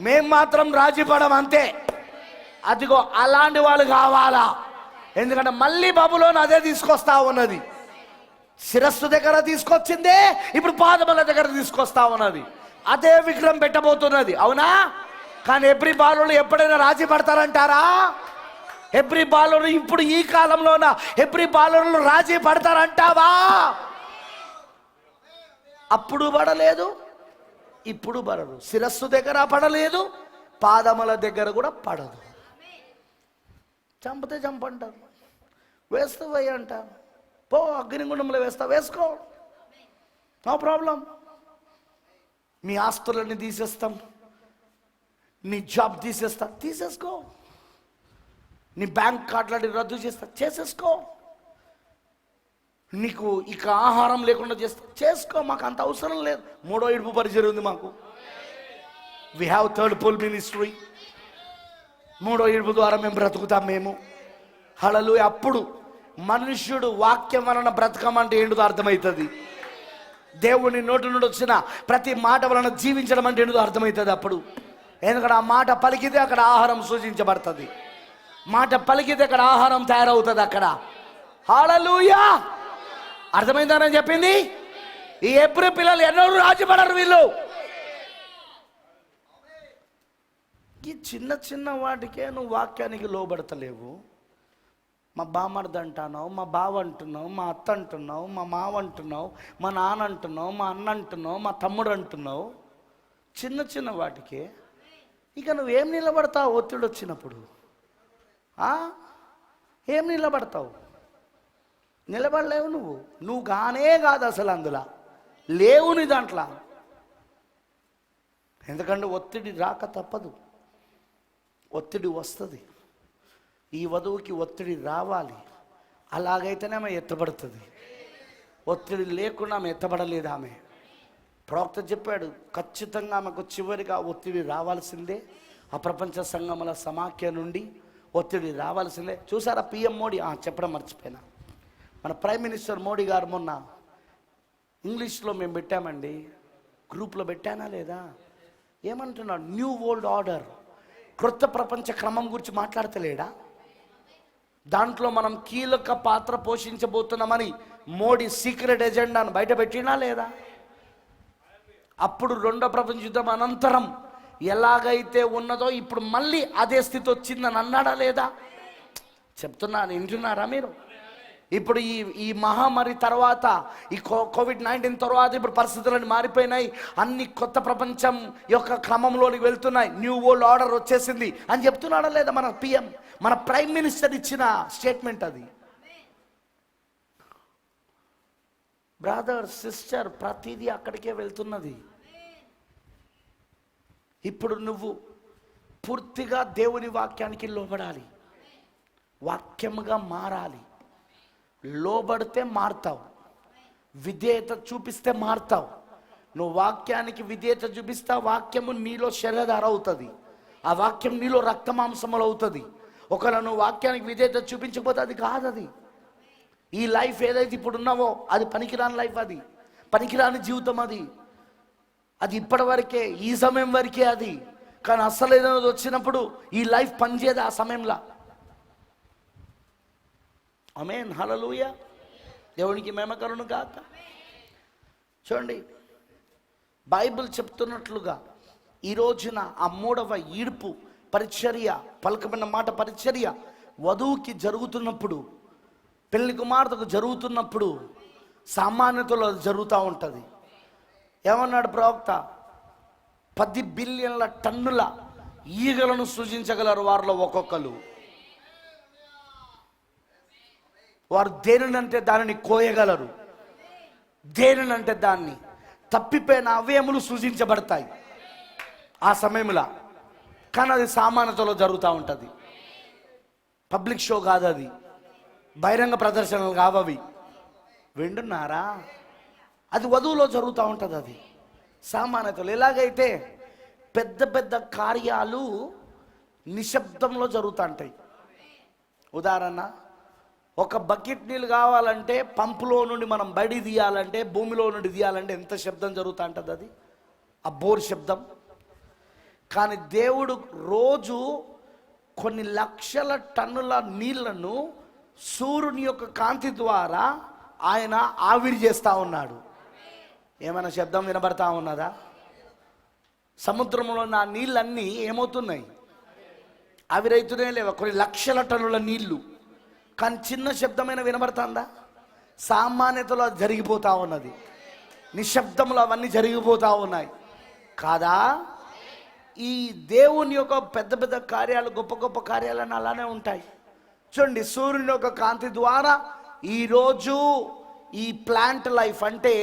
మేము మాత్రం రాజీ పడం అంతే. అదిగో అలాంటి వాళ్ళు కావాలా. ఎందుకంటే మళ్ళీ బబులోను అదే తీసుకొస్తా ఉన్నది. శిరస్సు దగ్గర తీసుకొచ్చిందే ఇప్పుడు పాదముల దగ్గర తీసుకొస్తా ఉన్నది. అదే విగ్రహం పెట్టబోతున్నది, అవునా? కానీ ఎబ్రి బాలులు ఎప్పుడైనా రాజీ పడతారంటారా? ఎబ్రి బాలులు ఇప్పుడు ఈ కాలంలోన ఎబ్రి బాలులు రాజీ పడతారంటావా? అప్పుడు పడలేదు, ఇప్పుడు పడదు. శిరస్సు దగ్గర పడలేదు, పాదముల దగ్గర కూడా పడదు. చంపితే చంపంటారు, వేస్తూ వేయి అంటారు. పో అగ్నిగుండంలో వేస్తా, వేసుకో, నో ప్రాబ్లం. మీ ఆస్తులన్నీ తీసేస్తాం, నీ జాబ్ తీసేసుకో, నీ బ్యాంక్ కార్డులని రద్దు చేసేసుకో, నీకు ఇక ఆహారం లేకుండా చేసుకో, మాకు అంత అవసరం లేదు. మూడో ఇడుపు పరిచయం ఉంది మాకు. We have third pull ministry. మూడో ఇడుపు ద్వారా మేము బ్రతుకుతాం. మేము హల్లెలూయా. అప్పుడు మనుష్యుడు వాక్యం వలన బ్రతకమంటే ఏంటో అర్థమవుతుంది. దేవుని నోటి నుండి వచ్చిన ప్రతి మాట వలన జీవించడం అంటే ఏంటో అర్థమవుతుంది అప్పుడు. ఎందుకంటే ఆ మాట పలికితే అక్కడ ఆహారం సూచించబడుతుంది, మాట పలికితే అక్కడ ఆహారం తయారవుతుంది అక్కడ. హల్లెలూయా. అర్థమైందని చెప్పింది. ఈ ఎబ్రీ పిల్లలు ఎన్నడూ రాజీపడరు. వీళ్ళు ఈ చిన్న వాటికే నువ్వు వాక్యానికి లోబడతలేవు. మా బామర్ది అంటున్నావు, మా బావ అంటున్నావు, మా అత్త అంటున్నావు, మా మావ అంటున్నావు, మా నాన్న అంటున్నావు, మా అన్న అంటున్నావు, మా తమ్ముడు అంటున్నావు. చిన్న వాటికే ఇక నువ్వేం నిలబడతావు? ఒత్తిడి వచ్చినప్పుడు ఏం నిలబడతావు? నిలబడలేవు. నువ్వు కానే కాదు అసలు, అందులో లేవు నీ దాంట్లో. ఎందుకంటే ఒత్తిడి రాక తప్పదు, ఒత్తిడి వస్తుంది. ఈ వధువుకి ఒత్తిడి రావాలి, అలాగైతేనే ఆమె ఎత్తబడుతుంది. ఒత్తిడి లేకుండా ఆమె ఎత్తబడలేదు. ఆమె ప్రవక్త చెప్పాడు, ఖచ్చితంగా ఆమెకు చివరిగా ఒత్తిడి రావాల్సిందే. అప్రపంచ సంఘముల సమాఖ్య నుండి ఒత్తిడి రావాల్సిందే. చూసారా పిఎం మోడీ? చెప్పడం మర్చిపోయినా, మన ప్రైమ్ మినిస్టర్ మోడీ గారు మొన్న ఇంగ్లీష్లో మేము పెట్టామండి, గ్రూప్లో పెట్టానా లేదా, ఏమంటున్నాడు? న్యూ వరల్డ్ ఆర్డర్, క్రొత్త ప్రపంచ క్రమం గురించి మాట్లాడతలేడా? దాంట్లో మనం కీలక పాత్ర పోషించబోతున్నామని మోడీ సీక్రెట్ ఎజెండాను బయట పెట్టినా లేదా? అప్పుడు రెండో ప్రపంచ యుద్ధం అనంతరం ఎలాగైతే ఉన్నదో ఇప్పుడు మళ్ళీ అదే స్థితి వచ్చిందని అన్నాడా లేదా? చెప్తున్నాను, వింటున్నారా మీరు? ఇప్పుడు ఈ మహమ్మారి తర్వాత, ఈ కోవిడ్-19 తర్వాత ఇప్పుడు పరిస్థితులన్నీ మారిపోయినాయి. అన్ని కొత్త ప్రపంచం యొక్క క్రమంలోనికి వెళ్తున్నాయి. న్యూ వరల్డ్ ఆర్డర్ వచ్చేసింది అని చెప్తున్నాడా లేదా మన పిఎం, మన ప్రైమ్ మినిస్టర్ ఇచ్చిన స్టేట్మెంట్ అది. బ్రదర్, సిస్టర్, ప్రతిదీ అక్కడికే వెళ్తున్నది. ఇప్పుడు నువ్వు పూర్తిగా దేవుని వాక్యానికి లోబడాలి, వాక్యముగా మారాలి. లోబడితే మారుతావు, విధేయత చూపిస్తే మారుతావు. నువ్వు వాక్యానికి విధేయత చూపిస్తా, వాక్యము నీలో శరీరధార అవుతుంది, ఆ వాక్యం నీలో రక్తమాంసములు అవుతుంది. ఒకవేళ నువ్వు వాక్యానికి విధేయత చూపించకపోతే అది కాదు. అది ఈ లైఫ్ ఏదైతే ఇప్పుడు ఉన్నావో అది పనికిరాని లైఫ్, అది పనికిరాని జీవితం. అది ఇప్పటి వరకే, ఈ సమయం వరకే అది. కానీ అసలు ఏదైనా వచ్చినప్పుడు ఈ లైఫ్ పనిచేయదు ఆ సమయంలో. ఆమేన్, హల్లెలూయా. దేవునికి మహిమ కలుగును గాక. చూడండి, బైబిల్ చెప్తున్నట్లుగా ఈ రోజున ఆ 3వ ఈడ్పు పరిచర్య, పలకమైన మాట పరిచర్య వధువుకి జరుగుతున్నప్పుడు, పెళ్లి కుమార్తెకు జరుగుతున్నప్పుడు సామాన్యతలో జరుగుతూ ఉంటుంది. ఏమన్నాడు ప్రవక్త? 10 బిలియన్ల టన్నుల ఈగలను సృజించగలరు వారిలో ఒక్కొక్కరు. వారు దేనినంటే దానిని కోయగలరు, దేనినంటే దాన్ని. తప్పిపోయిన అవయములు సృజించబడతాయి ఆ సమయంలో. కానీ అది సామాన్యతలో జరుగుతూ ఉంటుంది. పబ్లిక్ షో కాదు అది, బహిరంగ ప్రదర్శనలు కావవి. వింటున్నారా? అది వధువులో జరుగుతూ ఉంటుంది. అది సామాన్యతలు. ఎలాగైతే పెద్ద పెద్ద కార్యాలు నిశ్శబ్దంలో జరుగుతూ ఉంటాయి. ఉదాహరణ, ఒక బకెట్ నీళ్ళు కావాలంటే పంపులో నుండి మనం బయట తీయాలంటే, భూమిలో నుండి తీయాలంటే ఎంత శబ్దం జరుగుతూ ఉంటుంది. అది ఆ బోర్ శబ్దం. కానీ దేవుడు రోజు కొన్ని లక్షల టన్నుల నీళ్లను సూర్యుని యొక్క కాంతి ద్వారా ఆయన ఆవిరి చేస్తూ ఉన్నాడు. ఏమైనా శబ్దం వినబడతా ఉన్నదా? సముద్రంలో నా నీళ్ళన్నీ ఏమవుతున్నాయి? ఆవిరైతూనే లేవా? కొన్ని లక్షల టన్నుల నీళ్లు. కానీ చిన్న శబ్దమైన వినబడుతుందా? సామాన్యతలో జరిగిపోతూ ఉన్నది. నిశ్శబ్దంలో అవన్నీ జరిగిపోతూ ఉన్నాయి కాదా? ఈ దేవుని యొక్క పెద్ద పెద్ద కార్యాలు, గొప్ప గొప్ప కార్యాలను అలానే ఉంటాయి. చూడండి, సూర్యుని యొక్క కాంతి ద్వారా ఈరోజు ఈ ప్లాంట్ లైఫ్ అంటే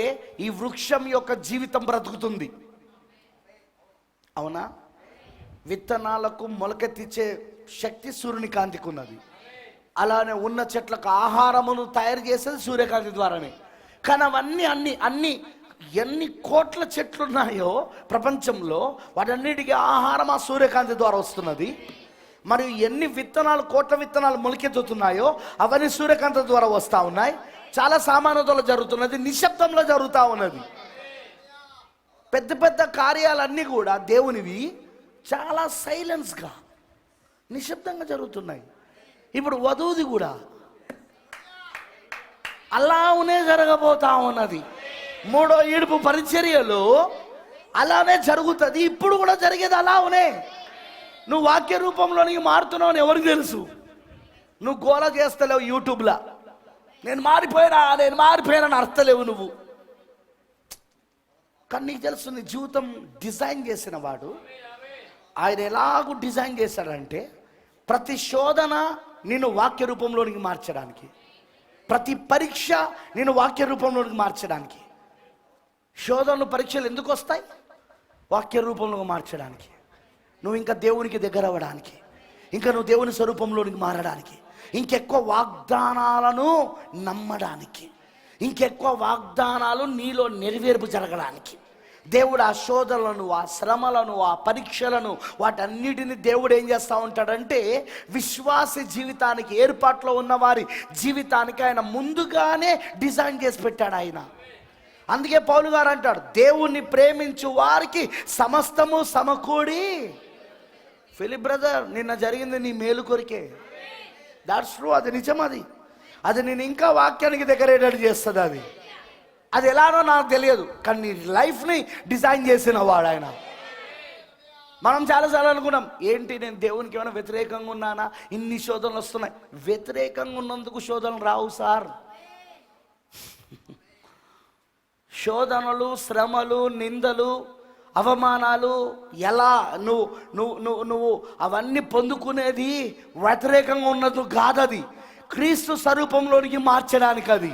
ఈ వృక్షం యొక్క జీవితం బ్రతుకుతుంది. అవునా? విత్తనాలకు మొలకెత్తిచ్చే శక్తి సూర్యుని కాంతికి ఉన్నది. అలానే ఉన్న చెట్లకు ఆహారమును తయారు చేసేది సూర్యకాంతి ద్వారానే. కానీ అవన్నీ అన్ని ఎన్ని కోట్ల చెట్లు ఉన్నాయో ప్రపంచంలో, వాటన్నిటికీ ఆహారం ఆ సూర్యకాంతి ద్వారా వస్తున్నది. మరియు ఎన్ని విత్తనాలు, కోట్ల విత్తనాలు మొలకెత్తుతున్నాయో అవన్నీ సూర్యకాంతి ద్వారా వస్తూ ఉన్నాయి. చాలా సామాన్యతలో జరుగుతున్నది, నిశ్శబ్దంలో జరుగుతూ ఉన్నది. పెద్ద పెద్ద కార్యాలన్నీ కూడా దేవునివి చాలా సైలెన్స్గా, నిశ్శబ్దంగా జరుగుతున్నాయి. ఇప్పుడు వధువుది కూడా అలానే జరగబోతా ఉన్నది. 3వ ఈడ్పు పరిచర్యలో అలానే జరుగుతుంది. ఇప్పుడు కూడా జరిగేది అలానే. నువ్వు వాక్య రూపంలోనికి మారుతున్నావు అని ఎవరికి తెలుసు? నువ్వు గోల చేస్తలేవు యూట్యూబ్లో, నేను మారిపోయినా అర్థలేవు నువ్వు. కానీ నీకు తెలుసు, నీ జీవితం డిజైన్ చేసిన వాడు ఆయన ఎలాగూ డిజైన్ చేశాడంటే, ప్రతి శోధన నేను వాక్య రూపంలోనికి మార్చడానికి, ప్రతి పరీక్ష నేను వాక్య రూపంలోనికి మార్చడానికి. శోధనలు, పరీక్షలు ఎందుకు వస్తాయి? వాక్య రూపంలోకి మార్చడానికి. నువ్వు ఇంకా దేవునికి దగ్గర అవ్వడానికి, ఇంకా నువ్వు దేవుని స్వరూపంలోనికి మారడానికి, ఇంకెక్కువ వాగ్దానాలను నమ్మడానికి, ఇంకెక్కువ వాగ్దానాలు నీలో నెరవేర్పు జరగడానికి. దేవుడు ఆ శోధనలను, ఆ శ్రమలను, ఆ పరీక్షలను, వాటన్నిటిని దేవుడు ఏం చేస్తూ ఉంటాడంటే, విశ్వాస జీవితానికి, ఏర్పాట్లో ఉన్న వారి జీవితానికి ఆయన ముందుగానే డిజైన్ చేసి పెట్టాడు ఆయన. అందుకే పౌలు గారు అంటాడు, దేవుణ్ణి ప్రేమించు వారికి సమస్తము సమకూడి. ఫిలిప్ బ్రదర్, నిన్న జరిగింది నీ మేలు కొరికే. దాట్స్ ట్రూ, అది నిజం. అది నేను ఇంకా వాక్యానికి దగ్గరేటట్టు చేస్తుంది. అది ఎలానో నాకు తెలియదు, కానీ నీ లైఫ్ని డిజైన్ చేసిన వాడు ఆయన. మనం చాలాసార్లు అనుకున్నాం, ఏంటి నేను దేవునికి ఏమైనా వ్యతిరేకంగా ఉన్నానా, ఇన్ని శోధనలు వస్తున్నాయి. వ్యతిరేకంగా ఉన్నందుకు శోధనలు రావు సార్. శోధనలు, శ్రమలు, నిందలు, అవమానాలు ఎలా నువ్వు అవన్నీ పొందుకునేది వ్యతిరేకంగా ఉన్నది కాదు. అది క్రీస్తు స్వరూపంలోనికి మార్చడానికి, అది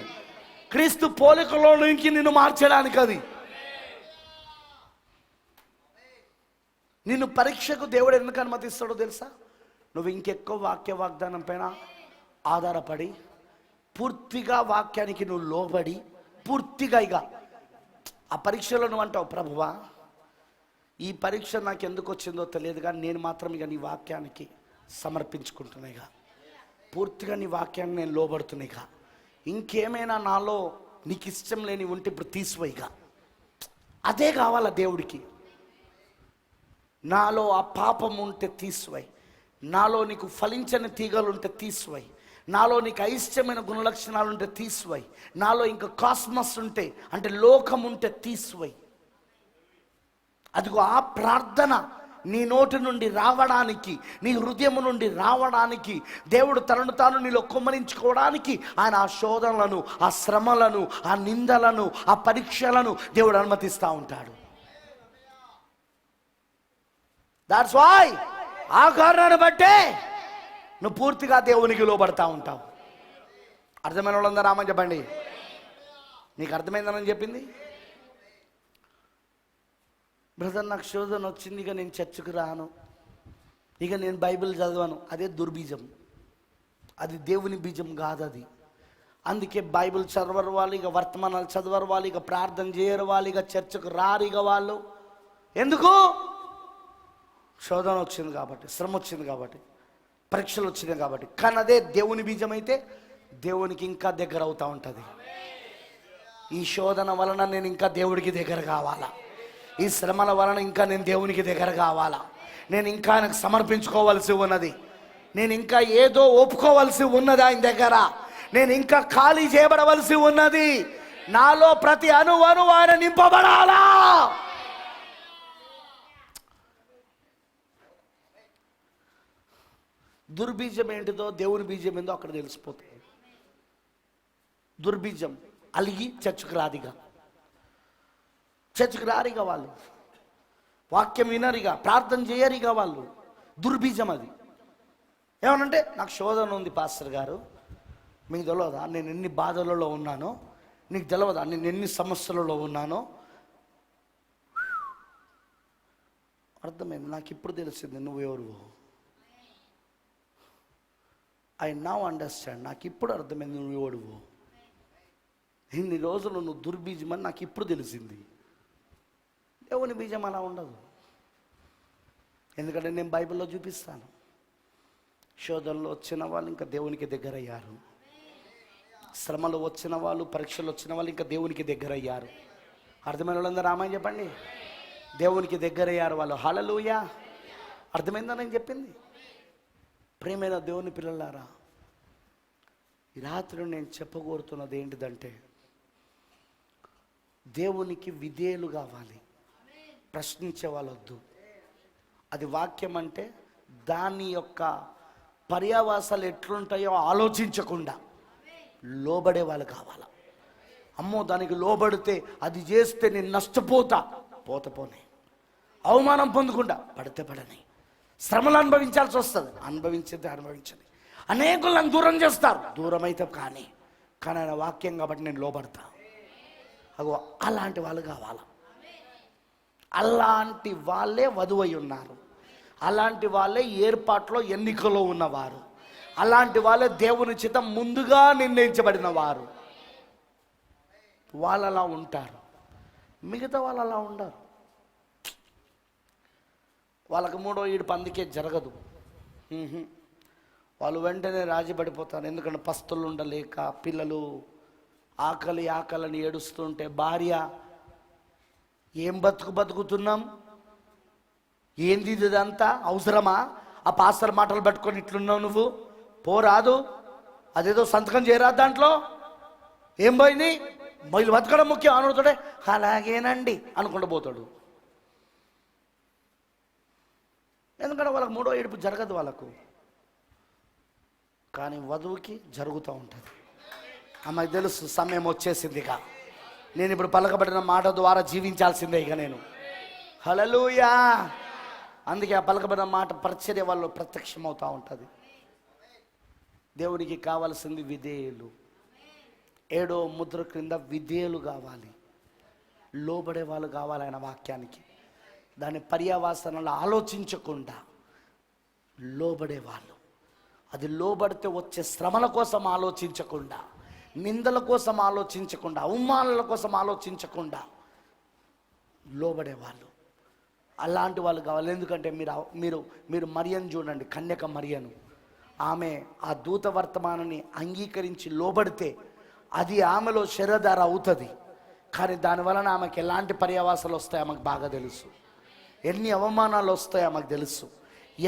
క్రీస్తు పోలికలోనికి నిన్ను మార్చడానికి. అది నిన్ను పరీక్షకు దేవుడు ఎందుకు అనుమతిస్తాడో తెలుసా? నువ్వు ఇంకెక్కువ వాక్య వాగ్దానం పైన ఆధారపడి, పూర్తిగా వాక్యానికి నువ్వు లోబడి, పూర్తిగా ఇక ఆ పరీక్షలో నువ్వు అంటావు, ప్రభువా ఈ పరీక్ష నాకు ఎందుకు వచ్చిందో తెలియదు, కానీ నేను మాత్రం ఇక నీ వాక్యానికి సమర్పించుకుంటున్నాయిగా, పూర్తిగా నీ వాక్యాన్ని నేను లోబడుతున్నాయిగా. ఇంకేమైనా నాలో నీకు ఇష్టం లేని ఉంటే ఇప్పుడు తీసిపోయిగా. అదే కావాలా దేవుడికి. నాలో ఆ పాపం ఉంటే తీసిపోయి, నాలో నీకు ఫలించని తీగలు ఉంటే తీసిపోయి, నాలో నీకు అయిష్టమైన గుణలక్షణాలు ఉంటే తీసివై. నాలో ఇంకా కాస్మస్ ఉంటే అంటే లోకం ఉంటే తీసివై. అదిగో ఆ ప్రార్థన నీ నోటి నుండి రావడానికి, నీ హృదయం నుండి రావడానికి, దేవుడు తనను తాను నీలో కుమ్మరించుకోవడానికి ఆయన ఆ శోధనలను, ఆ శ్రమలను, ఆ నిందలను, ఆ పరీక్షలను దేవుడు అనుమతిస్తూ ఉంటాడు. దాట్స్ వై ఆ కారణాన్ని బట్టే నువ్వు పూర్తిగా దేవునికి లోబడతా ఉంటావు. అర్థమైన వాళ్ళందరూ రామని చెప్పండి. నీకు అర్థమైందని చెప్పింది. బ్రదర్ నాకు శోధన వచ్చింది, ఇక నేను చర్చకు రాను, ఇక నేను బైబిల్ చదవను, అదే దుర్బీజం. అది దేవుని బీజం కాదు అది. అందుకే బైబిల్ చదవరు వాళ్ళు, ఇక వర్తమానాలు చదవరు వాళ్ళు, ఇక ప్రార్థన చేయరు వాళ్ళు, ఇక చర్చకు రారు ఇక వాళ్ళు. ఎందుకు? శోధన వచ్చింది కాబట్టి, శ్రమ వచ్చింది కాబట్టి, పరీక్షలు వచ్చినాయి కాబట్టి. కానీ అదే దేవుని బీజం అయితే దేవునికి ఇంకా దగ్గర అవుతూ ఉంటుంది. ఈ శోధన వలన నేను ఇంకా దేవుడికి దగ్గర కావాలా, ఈ శ్రమల వలన ఇంకా నేను దేవునికి దగ్గర కావాలా, నేను ఇంకా ఆయనకు సమర్పించుకోవాల్సి ఉన్నది, నేను ఇంకా ఏదో ఒప్పుకోవలసి ఉన్నది ఆయన దగ్గర, నేను ఇంకా ఖాళీ చేయబడవలసి ఉన్నది, నాలో ప్రతి అణువణు ఆయన నింపబడాలా. దుర్బీజం ఏంటిదో దేవుని బీజం ఏందో అక్కడ తెలిసిపోతుంది. దుర్బీజం అలిగి చర్చకు రాదిగా, చర్చకు రారిగా వాళ్ళు, వాక్యం వినరిగా, ప్రార్థన చేయరిగా వాళ్ళు. దుర్బీజం అది. ఏమనంటే నాకు శోధన ఉంది పాస్టర్ గారు, మీకు తెలియదా నేను ఎన్ని బాధలలో ఉన్నానో, నీకు తెలియదా నేను ఎన్ని సమస్యలలో ఉన్నానో. అర్థమైంది, నాకు ఇప్పుడు తెలిసింది నువ్వెవరు. ఐ నౌ అండర్స్టాండ్, నాకు ఇప్పుడు అర్థమైంది నువ్వెవడువు. ఇన్ని రోజులు నువ్వు దుర్బీజం అని నాకు ఇప్పుడు తెలిసింది. దేవుని బీజం అలా ఉండదు. ఎందుకంటే నేను బైబిల్లో చూపిస్తాను. శోధనలు వచ్చిన వాళ్ళు ఇంకా దేవునికి దగ్గర అయ్యారు, శ్రమలు వచ్చిన వాళ్ళు, పరీక్షలు వచ్చిన వాళ్ళు ఇంకా దేవునికి దగ్గర అయ్యారు. అర్థమైన వాళ్ళందరూ రామాయణ చెప్పండి. దేవునికి దగ్గర అయ్యారు వాళ్ళు. హల్లెలూయా. అర్థమైందా నేను చెప్పింది? ప్రియమైన దేవుని పిల్లలారా, ఈ రాత్రి నేను చెప్పగోరుతున్నది ఏంటిదంటే దేవునికి విధేయులు కావాలి, ప్రశ్నించే వాళ్ళొద్దు. అది వాక్యం అంటే దాని యొక్క పర్యావాసాలు ఎట్లుంటాయో ఆలోచించకుండా లోబడే వాళ్ళు కావాలి. అమ్మో దానికి లోబడితే అది చేస్తే నేను నష్టపోతా, పోనే, అవమానం పొందకుండా పడితే పడని, శ్రమలు అనుభవించాల్సి వస్తుంది, అనుభవించండి. అనేకులను దూరం చేస్తారు, దూరం అయితే కానీ ఆయన వాక్యం కాబట్టి నేను లోబడతా. అగో అలాంటి వాళ్ళు కావాలా. అలాంటి వాళ్ళే వధువై ఉన్నారు, అలాంటి వాళ్ళే ఏర్పాట్లో ఎన్నికలో ఉన్నవారు, అలాంటి వాళ్ళే దేవుని చేత ముందుగా నిర్ణయించబడిన వారు. వాళ్ళు అలా ఉంటారు, మిగతా వాళ్ళు అలా ఉండరు. వాళ్ళకి మూడో ఈడుపు అందుకే జరగదు. వాళ్ళు వెంటనే రాజీ పడిపోతారు. ఎందుకంటే పస్తులు ఉండలేక, పిల్లలు ఆకలిని ఏడుస్తుంటే, భార్య ఏం బతుకుతున్నాం, ఏంది ఇదంతా అవసరమా, ఆ పాస్టర్ మాటలు పట్టుకొని ఇట్లున్నావు నువ్వు, పోరాదు, అదేదో సంతకం చేయరాదు, దాంట్లో ఏం పోయింది, వీళ్ళు బతకడం ముఖ్యం అనుకుంటాడే, అలాగేనండి అనుకుంటూ పోతాడు. ఎందుకంటే వాళ్ళకి మూడో ఏడుపు జరగదు వాళ్ళకు, కానీ వధువుకి జరుగుతూ ఉంటుంది. ఆమెకు తెలుసు సమయం వచ్చేసిందిగా, నేను ఇప్పుడు పలకబడిన మాట ద్వారా జీవించాల్సిందే ఇక నేను. హల్లెలూయా. అందుకే ఆ పలకబడిన మాట పరిచర్య వాళ్ళు ప్రత్యక్షమవుతూ ఉంటుంది. దేవునికి కావాల్సింది విధేయులు. 7వ ముద్ర క్రింద విధేయులు కావాలి, లోబడే వాళ్ళు కావాలి ఆయన వాక్యానికి. దాని పర్యావసనాలు ఆలోచించకుండా లోబడేవాళ్ళు. అది లోబడితే వచ్చే శ్రమల కోసం ఆలోచించకుండా, నిందల కోసం ఆలోచించకుండా, అవమానాల కోసం ఆలోచించకుండా లోబడేవాళ్ళు. అలాంటి వాళ్ళు కావాలి. ఎందుకంటే మీరు మరియను చూడండి, కన్యక మరియను. ఆమె ఆ దూత వర్తమానాన్ని అంగీకరించి లోబడితే అది ఆమెలో శరీరధార అవుతుంది. కానీ దానివలన ఆమెకి ఎలాంటి పర్యావాసాలు వస్తాయో ఆమెకు బాగా తెలుసు, ఎన్ని అవమానాలు వస్తాయో ఆమెకు తెలుసు,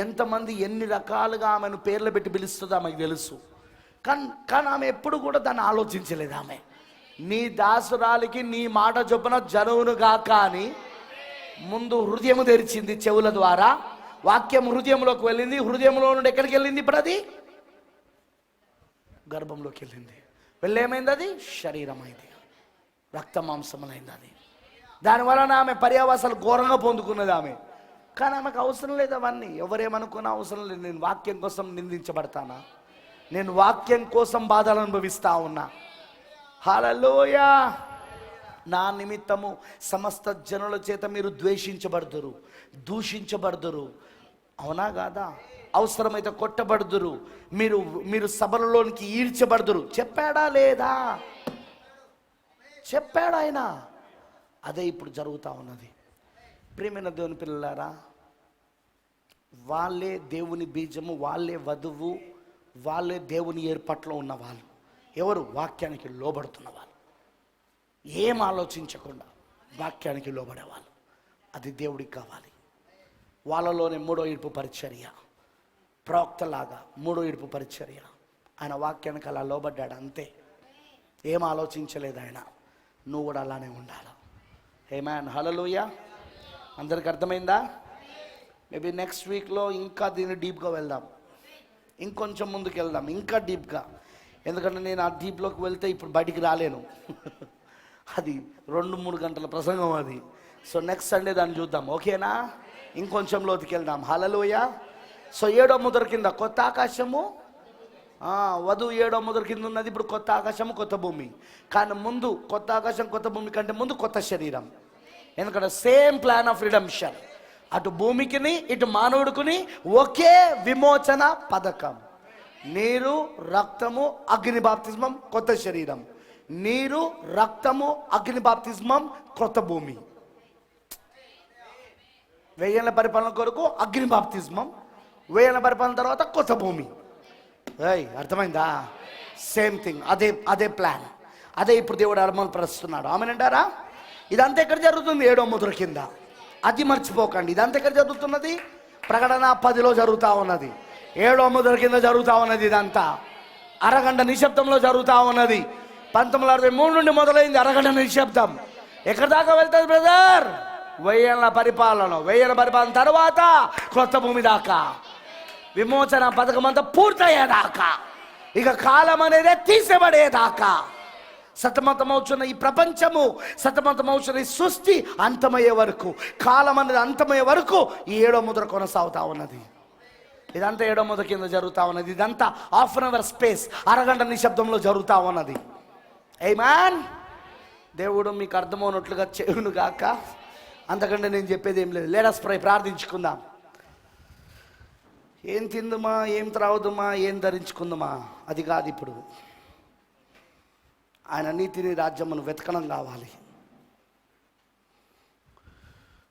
ఎంతమంది ఎన్ని రకాలుగా ఆమెను పేర్లు పెట్టి పిలుస్తుందో ఆమెకు తెలుసు. కానీ ఆమె ఎప్పుడు కూడా దాన్ని ఆలోచించలేదు. ఆమె నీ దాసురాలికి నీ మాట చొప్పున జరుగునుగాక అని ముందు హృదయము తెరిచింది. చెవుల ద్వారా వాక్యం హృదయంలోకి వెళ్ళింది. హృదయంలో నుండి ఎక్కడికి వెళ్ళింది? ఇప్పుడు అది గర్భంలోకి వెళ్ళింది. వెళ్ళేమైంది? అది శరీరం అయింది, రక్త మాంసములైంది. అది దానివలన ఆమె పర్యావాసాలు ఘోరంగా పొందుకున్నది ఆమె. కానీ ఆమెకు అవసరం లేదు అవన్నీ. ఎవరేమనుకున్నా అవసరం లేదు. నేను వాక్యం కోసం నిందించబడతానా? నేను వాక్యం కోసం బాధలు అనుభవిస్తా ఉన్నా. హల్లెలూయా. నా నిమిత్తము సమస్త జనుల చేత మీరు ద్వేషించబడుదురు, దూషించబడుదురు. అవునా కాదా? అవసరమైతే కొట్టబడుదురు, మీరు సభలలోనికి ఈడ్చబడుదురు. చెప్పాడా లేదా? చెప్పాడు ఆయన. అదే ఇప్పుడు జరుగుతూ ఉన్నది. ప్రియమైన దేవుని పిల్లలారా, వాళ్ళే దేవుని బీజము, వాళ్ళే వధువు, వాళ్ళే దేవుని ఏర్పాట్లో ఉన్న వాళ్ళు. ఎవరు? వాక్యానికి లోబడుతున్న వాళ్ళు, ఏం ఆలోచించకుండా వాక్యానికి లోబడేవాళ్ళు. అది దేవుడికి కావాలి. వాళ్ళలోనే మూడో ఇడుపు పరిచర్య, ప్రవక్తలాగా మూడో ఇడుపు పరిచర్య. ఆయన వాక్యానికి అలా లోబడ్డాడు అంతే, ఏం ఆలోచించలేదు ఆయన. నువ్వు కూడా అలానే ఉండాలి. ఆమేన్. హల్లెలూయా. అందరికి అర్థమైందా? మేబీ నెక్స్ట్ వీక్లో ఇంకా దీన్ని డీప్గా వెళ్దాం, ఇంకొంచెం ముందుకు వెళ్దాం, ఇంకా డీప్గా. ఎందుకంటే నేను ఆ డీప్లోకి వెళ్తే ఇప్పుడు బయటికి రాలేను. అది 2-3 గంటల ప్రసంగం అది. సో నెక్స్ట్ సండే దాన్ని చూద్దాం, ఓకేనా? ఇంకొంచెం లోతుకి వెళ్దాం. హల్లెలూయా. సో 7వ ముద్ర కింద కొత్త ఆకాశము, వధువు 7వ ముద్ర కింద ఉన్నది. ఇప్పుడు కొత్త ఆకాశము, కొత్త భూమి. కానీ ముందు కొత్త ఆకాశం, కొత్త భూమి కంటే ముందు కొత్త శరీరం. ఎందుకంటే సేమ్ ప్లాన్ ఆఫ్ రిడెంప్షన్. అటు భూమికిని ఇటు మానవుడికిని ఒకే విమోచన పథకం. నీరు, రక్తము, అగ్ని బాప్తిస్మం, కొత్త శరీరం. నీరు, రక్తము, అగ్ని బాప్తిస్మం, కొత్త భూమి. 1000 ఏళ్ల పరిపాలన కొరకు అగ్ని బాప్తిస్మం, 1000 ఏళ్ల పరిపాలన తర్వాత కొత్త భూమి. అర్థమైందా? Same thing. అదే ప్లాన్. అదే ఇప్పుడు దేవుడు అమలు పరుస్తున్నాడు. ఆమెనంటారా? ఇదంతా ఎక్కడ జరుగుతుంది? 7వ ముద్ర కింద. అది మర్చిపోకండి. ఇదంతా ఎక్కడ జరుగుతున్నది? ప్రకటన 10లో జరుగుతూ ఉన్నది. 7వ ముద్ర కింద జరుగుతూ ఉన్నది. ఇదంతా అరగంట నిశ్శబ్దంలో జరుగుతూ ఉన్నది. 1963 నుండి మొదలైంది అరగంట నిశ్శబ్దం. ఎక్కడి దాకా వెళ్తుంది బ్రదర్? 1000 ఏళ్ల పరిపాలన. 1000 ఏళ్ల పరిపాలన తర్వాత కొత్త భూమి దాకా, విమోచన పథకం అంతా పూర్తయ్యేదాకా, ఇక కాలం అనేది తీసేబడేదాకా, సతమతమవుతున్న ఈ ప్రపంచము, సతమతమవుతున్న ఈ సృష్టి అంతమయ్యే వరకు, కాలం అనేది అంతమయ్యే వరకు ఈ 7వ ముద్ర కొనసాగుతూ ఉన్నది. ఇదంతా 7వ ముద్ర కింద జరుగుతూ ఉన్నది. ఇదంతా ½ అన్ అవర్ స్పేస్, అరగంట నిశ్శబ్దంలో జరుగుతూ ఉన్నది. ఆమేన్. దేవుడు మీకు అర్థమవునట్లుగా చేయును గాక. అంతకంటే నేను చెప్పేది ఏం లేదు. Let us pray. ప్రార్థించుకుందాం. ఏం తిందుమా, ఏం త్రాగుదుమా, ఏం ధరించుకుందుమా అది కాదు. ఇప్పుడు ఆయన నీతిని, రాజ్యమును వెతకడం కావాలి.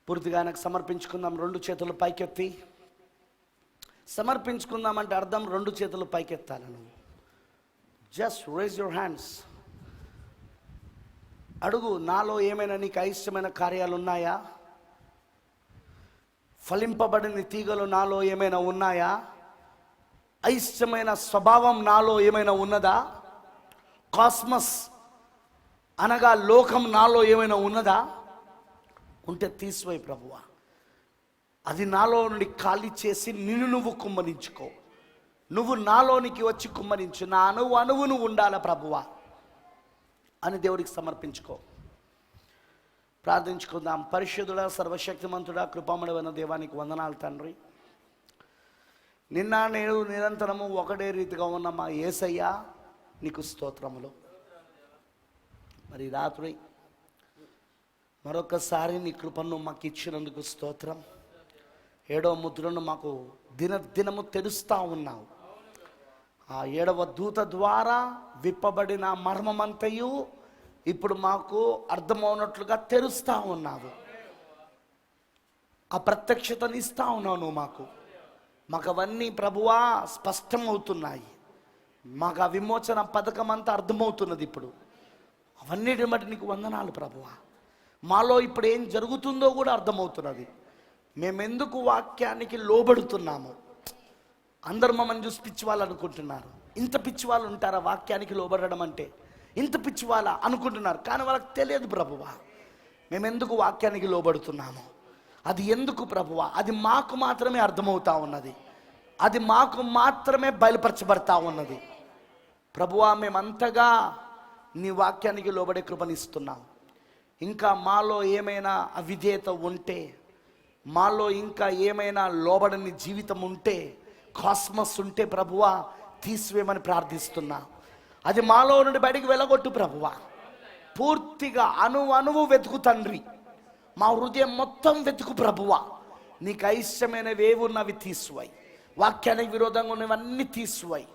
పూర్తిగా ఆయనకు సమర్పించుకుందాం. 2 చేతులు పైకెత్తి సమర్పించుకుందామంటే అర్థం 2 చేతులు పైకెత్తాలి. నువ్వు జస్ట్ రేజ్ యువర్ హ్యాండ్స్. అడుగు, నాలో ఏమైనా నీకు అయిష్టమైన కార్యాలు ఉన్నాయా? ఫలింపబడిన తీగలు నాలో ఏమైనా ఉన్నాయా? అయిష్టమైన స్వభావం నాలో ఏమైనా ఉన్నదా? కాస్మస్ అనగా లోకం నాలో ఏమైనా ఉన్నదా? ఉంటే తీసివేయి ప్రభువా. అది నాలో నుండి ఖాళీ చేసి నిన్ను నువ్వు కుమ్మరించుకో. నువ్వు నాలోనికి వచ్చి కుమ్మరించు. నా అణువు నువ్వు ఉండాల ప్రభువా అని దేవుడికి సమర్పించుకో. ప్రార్థించుకుందాం. పరిశుద్ధుడా, సర్వశక్తిమంతుడా, కృపామయుడైన దేవానికి వందనాలు తండ్రి. నిన్న నేడు నిరంతరము ఒకటే రీతిగా ఉన్న మా యేసయ్య నీకు స్తోత్రములు. మరి రాత్రి మరొకసారి నీ కృపను మాకు ఇచ్చినందుకు స్తోత్రం. 7వ ముద్రను మాకు దినదినము తెరుస్తూ ఉన్నావు. ఆ 7వ దూత ద్వారా విప్పబడిన మర్మమంతయు ఇప్పుడు మాకు అర్థమవునట్లుగా తెరుస్తూ ఉన్నావు. ఆ ప్రత్యక్షతని ఇస్తూ ఉన్నావు నువ్వు మాకు అవన్నీ ప్రభువా స్పష్టమవుతున్నాయి. మాకు ఆ విమోచన పథకం అంతా అర్థమవుతున్నది. ఇప్పుడు అవన్నిటి బట్టి నీకు వందనాలు ప్రభువా. మాలో ఇప్పుడు ఏం జరుగుతుందో కూడా అర్థమవుతున్నది. మేమెందుకు వాక్యానికి లోబడుతున్నాము? అందరు మమ్మల్ని చూసి పిచ్చి వాళ్ళు అనుకుంటున్నారు. ఇంత పిచ్చి వాళ్ళు ఉంటారా వాక్యానికి లోబడడం అంటే? ఇంత పిచ్చి వాళ్ళ అనుకుంటున్నారు, కానీ వాళ్ళకి తెలియదు ప్రభువా మేము ఎందుకు వాక్యానికి లోబడుతున్నాము, అది ఎందుకు ప్రభువా, అది మాకు మాత్రమే అర్థమవుతా ఉన్నది, అది మాకు మాత్రమే బయలుపరచబడతా ఉన్నది. ప్రభువా మేమంతగా నీ వాక్యానికి లోబడే కృపనిస్తున్నాం. ఇంకా మాలో ఏమైనా అవిధేయత ఉంటే, మాలో ఇంకా ఏమైనా లోబడని జీవితం ఉంటే, కాస్మస్ ఉంటే ప్రభువా తీసివేయమని ప్రార్థిస్తున్నా. అది మాలో నుండి బయటికి వెళ్ళగొట్టు ప్రభువా. పూర్తిగా అణువు వెతుకు తండ్రి, మా హృదయం మొత్తం వెతుకు ప్రభువా. నీకు అయిష్టమైనవి ఏవి ఉన్నవి తీసివేయి, వాక్యానికి విరోధంగా ఉన్నవన్నీ తీసివేయి.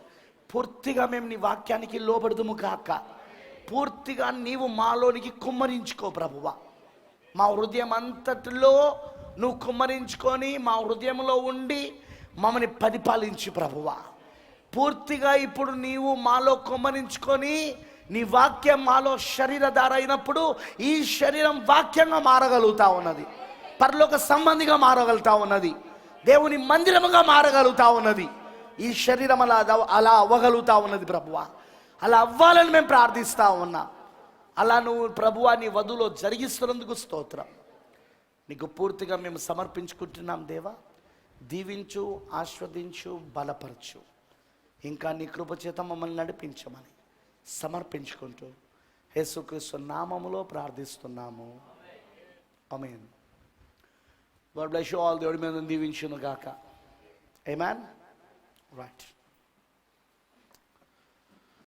పూర్తిగా మేము నీ వాక్యానికి లోబడుదుము కాక, పూర్తిగా నీవు మాలోనికి కుమ్మరించుకో ప్రభువా. మా హృదయం అంతటిలో నువ్వు కుమ్మరించుకొని మా హృదయంలో ఉండి మమ్మల్ని పరిపాలించు ప్రభువా. పూర్తిగా ఇప్పుడు నీవు మాలో కుమ్మరించుకొని నీ వాక్యం మాలో శరీరధార అయినప్పుడు ఈ శరీరం వాక్యంగా మారగలుగుతా ఉన్నది, పరలోక సంబంధిగా మారగలుగుతా ఉన్నది, దేవుని మందిరముగా మారగలుగుతా ఉన్నది. ఈ శరీరం అలా అవ్వగలుగుతా ఉన్నది ప్రభువా. అలా అవ్వాలని మేము ప్రార్థిస్తా ఉన్నా. అలా నువ్వు ప్రభువా నీ వధులో జరిగిస్తున్నందుకు స్తోత్రం. నీకు పూర్తిగా మేము సమర్పించుకుంటున్నాం దేవా. దీవించు, ఆస్వాదించు, బలపరచు. ఇంకా నీ కృపచేత మమ్మల్ని నడిపించమని సమర్పించుకుంటూ యేసుక్రీస్తు నామములో ప్రార్థిస్తున్నాము. ఆమేన్. God bless you all. దేవుడి మీద దీవించును గాక. ఆమేన్. రైట్.